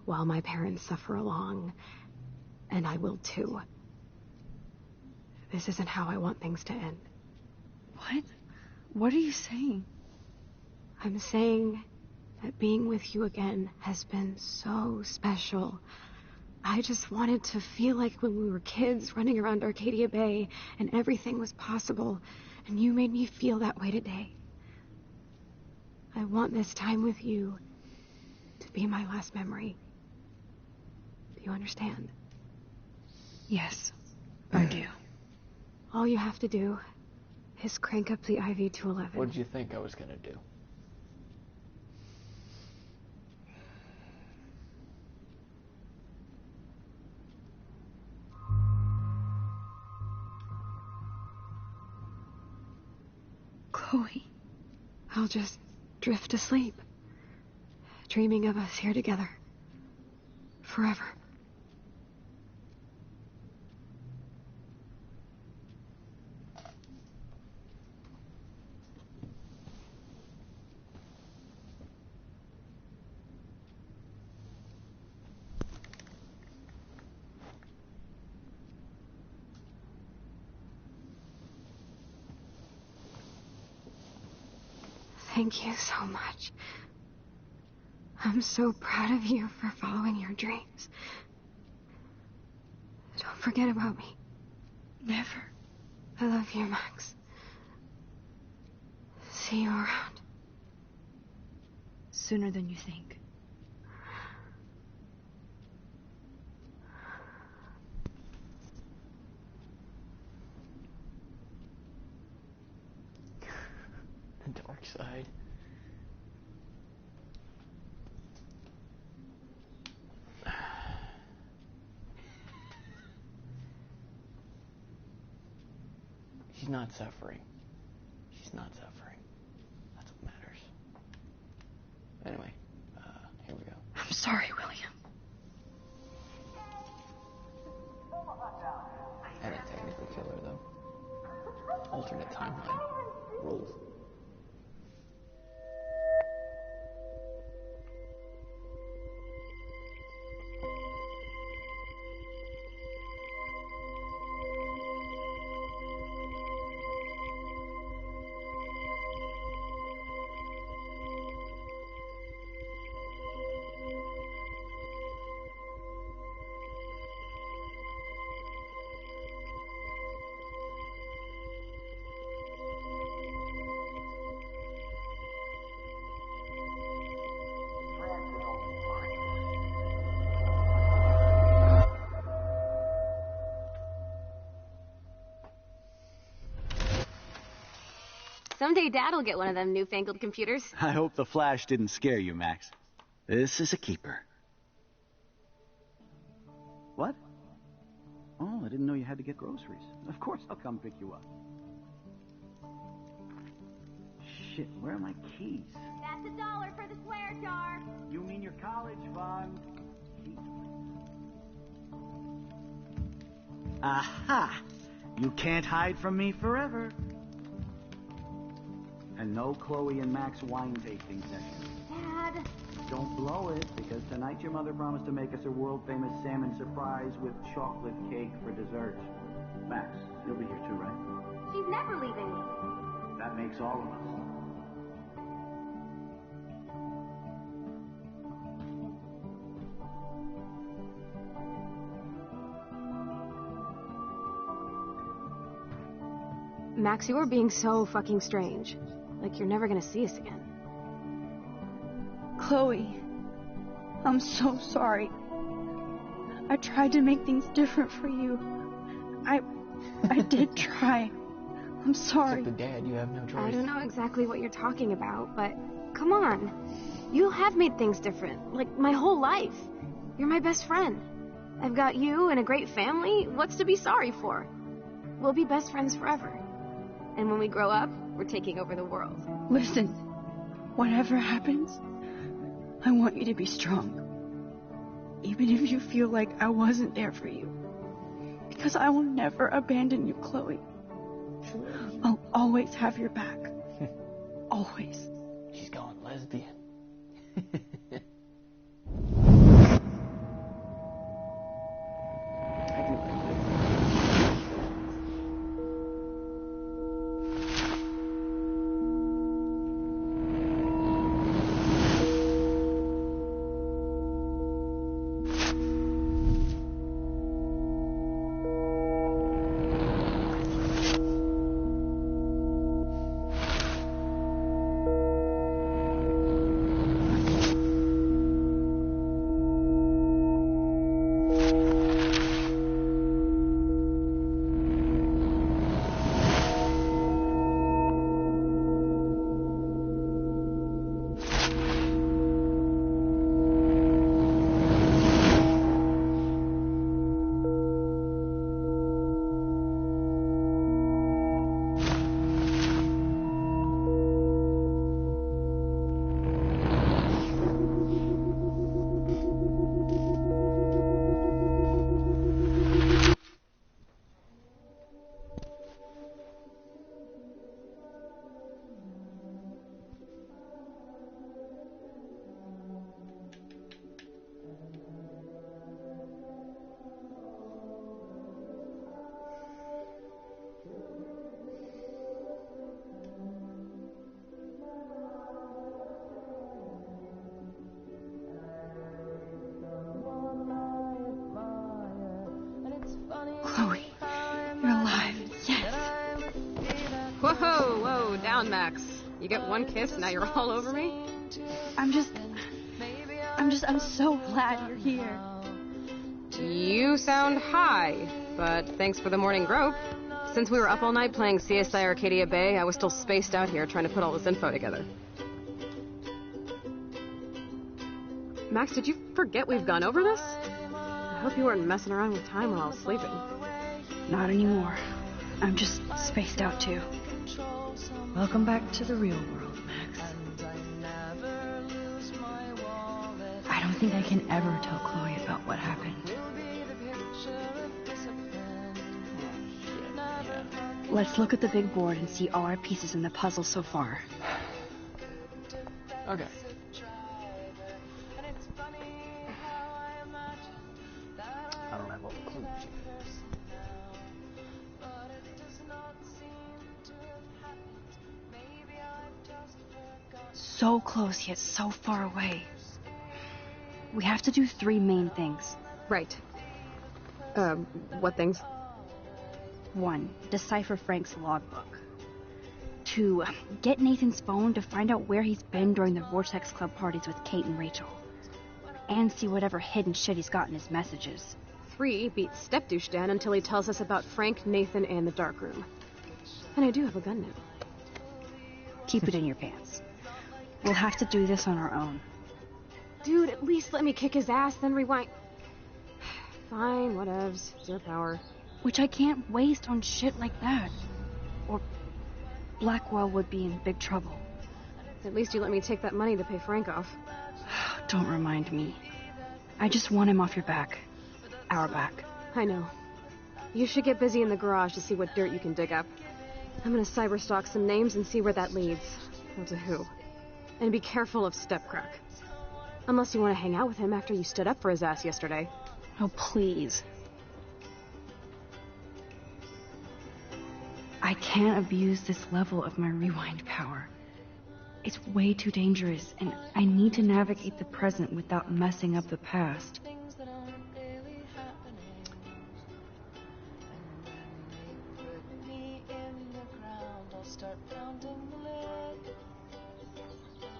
while my parents suffer along, and I will too. This isn't how I want things to end. What? What are you saying? I'm saying that being with you again has been so special. I just wanted to feel like when we were kids running around Arcadia Bay and everything was possible, and you made me feel that way today. I want this time with you to be my last memory. Do you understand? Yes, I do. All you have to do is crank up the IV to 11. What did you think I was gonna do? Chloe. I'll just drift asleep, dreaming of us here together. Forever. Thank you so much. I'm so proud of you for following your dreams. Don't forget about me. Never. I love you, Max. See you around. Sooner than you think. The dark side. She's not suffering. She's not suffering. That's what matters. Anyway, here we go. I'm sorry, William. I didn't technically kill her, though. Alternate timeline. Rules. Someday Dad'll get one of them newfangled computers. I hope the flash didn't scare you, Max. This is a keeper. What? Oh, I didn't know you had to get groceries. Of course I'll come pick you up. Shit, where are my keys? That's $1 for the swear jar. You mean your college fund? Aha! You can't hide from me forever. And no Chloe and Max wine tasting session. Dad. Don't blow it, because tonight your mother promised to make us a world-famous salmon surprise with chocolate cake for dessert. Max, you'll be here too, right? She's never leaving me. That makes all of us. Max, you are being so fucking strange. Like you're never gonna see us again. Chloe, I'm so sorry. I tried to make things different for you. I did try. I'm sorry. Except the dad, you have no choice. I don't know exactly what you're talking about, but come on. You have made things different, like my whole life. You're my best friend. I've got you and a great family. What's to be sorry for? We'll be best friends forever. And when we grow up, we're taking over the world. Listen, whatever happens, I want you to be strong. Even if you feel like I wasn't there for you. Because I will never abandon you, Chloe. I'll always have your back. Always. She's going lesbian. Chloe, you're alive. Yes. Whoa, down, Max. You get one kiss, now you're all over me? I'm so glad you're here. You sound high, but thanks for the morning grope. Since we were up all night playing CSI Arcadia Bay, I was still spaced out here trying to put all this info together. Max, did you forget we've gone over this? I hope you weren't messing around with time while I was sleeping. Not anymore. I'm just spaced out too. Welcome back to the real world, Max. I don't think I can ever tell Chloe about what happened. Let's look at the big board and see all our pieces in the puzzle so far. Okay. I don't have all the clues yet. So close yet so far away. We have to do 3 main things. Right. What things? 1. Decipher Frank's logbook. 2. Get Nathan's phone to find out where he's been during the Vortex Club parties with Kate and Rachel. And see whatever hidden shit he's got in his messages. 3. Beat Stepdouche down until he tells us about Frank, Nathan, and the dark room. And I do have a gun now. Keep it in your pants. We'll have to do this on our own. Dude, at least let me kick his ass, then rewind. Fine, whatevs. Zero power. Which I can't waste on shit like that. Or Blackwell would be in big trouble. At least you let me take that money to pay Frank off. Don't remind me. I just want him off your back. Our back. I know. You should get busy in the garage to see what dirt you can dig up. I'm gonna cyberstalk some names and see where that leads. Or to who. And be careful of Stepcrack. Unless you want to hang out with him after you stood up for his ass yesterday. Oh, please. I can't abuse this level of my rewind power. It's way too dangerous, and I need to navigate the present without messing up the past.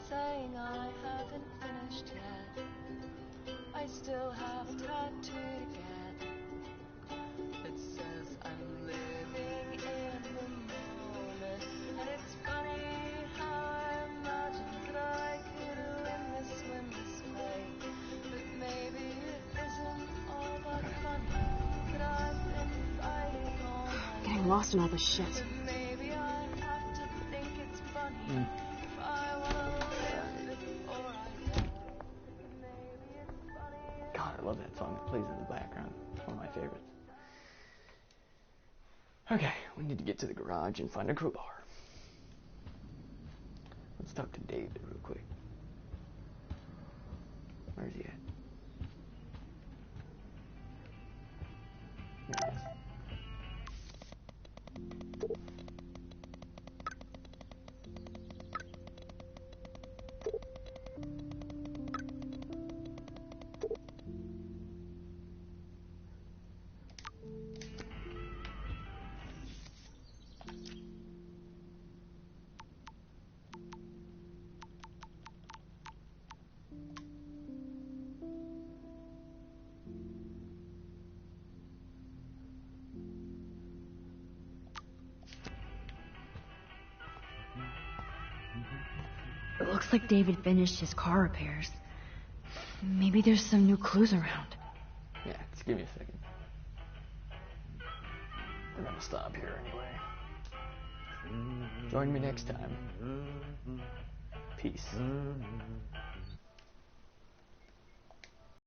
Saying I haven't finished yet. I still have a tattoo to get. It says I'm living in the moment. And it's funny how I imagined that I could win this way. But maybe it isn't all that funny that I've been fighting all my Getting lost in all this shit. But maybe I have to think it's funny. If I wanna live before I die. God, I love that song that plays in the background. It's one of my favorites. Okay, we need to get to the garage and find a crowbar. Let's talk to David real quick. Where's he at? Here he is. It looks like David finished his car repairs. Maybe there's some new clues around. Yeah, just give me a second. We're gonna stop here anyway. Join me next time. Peace.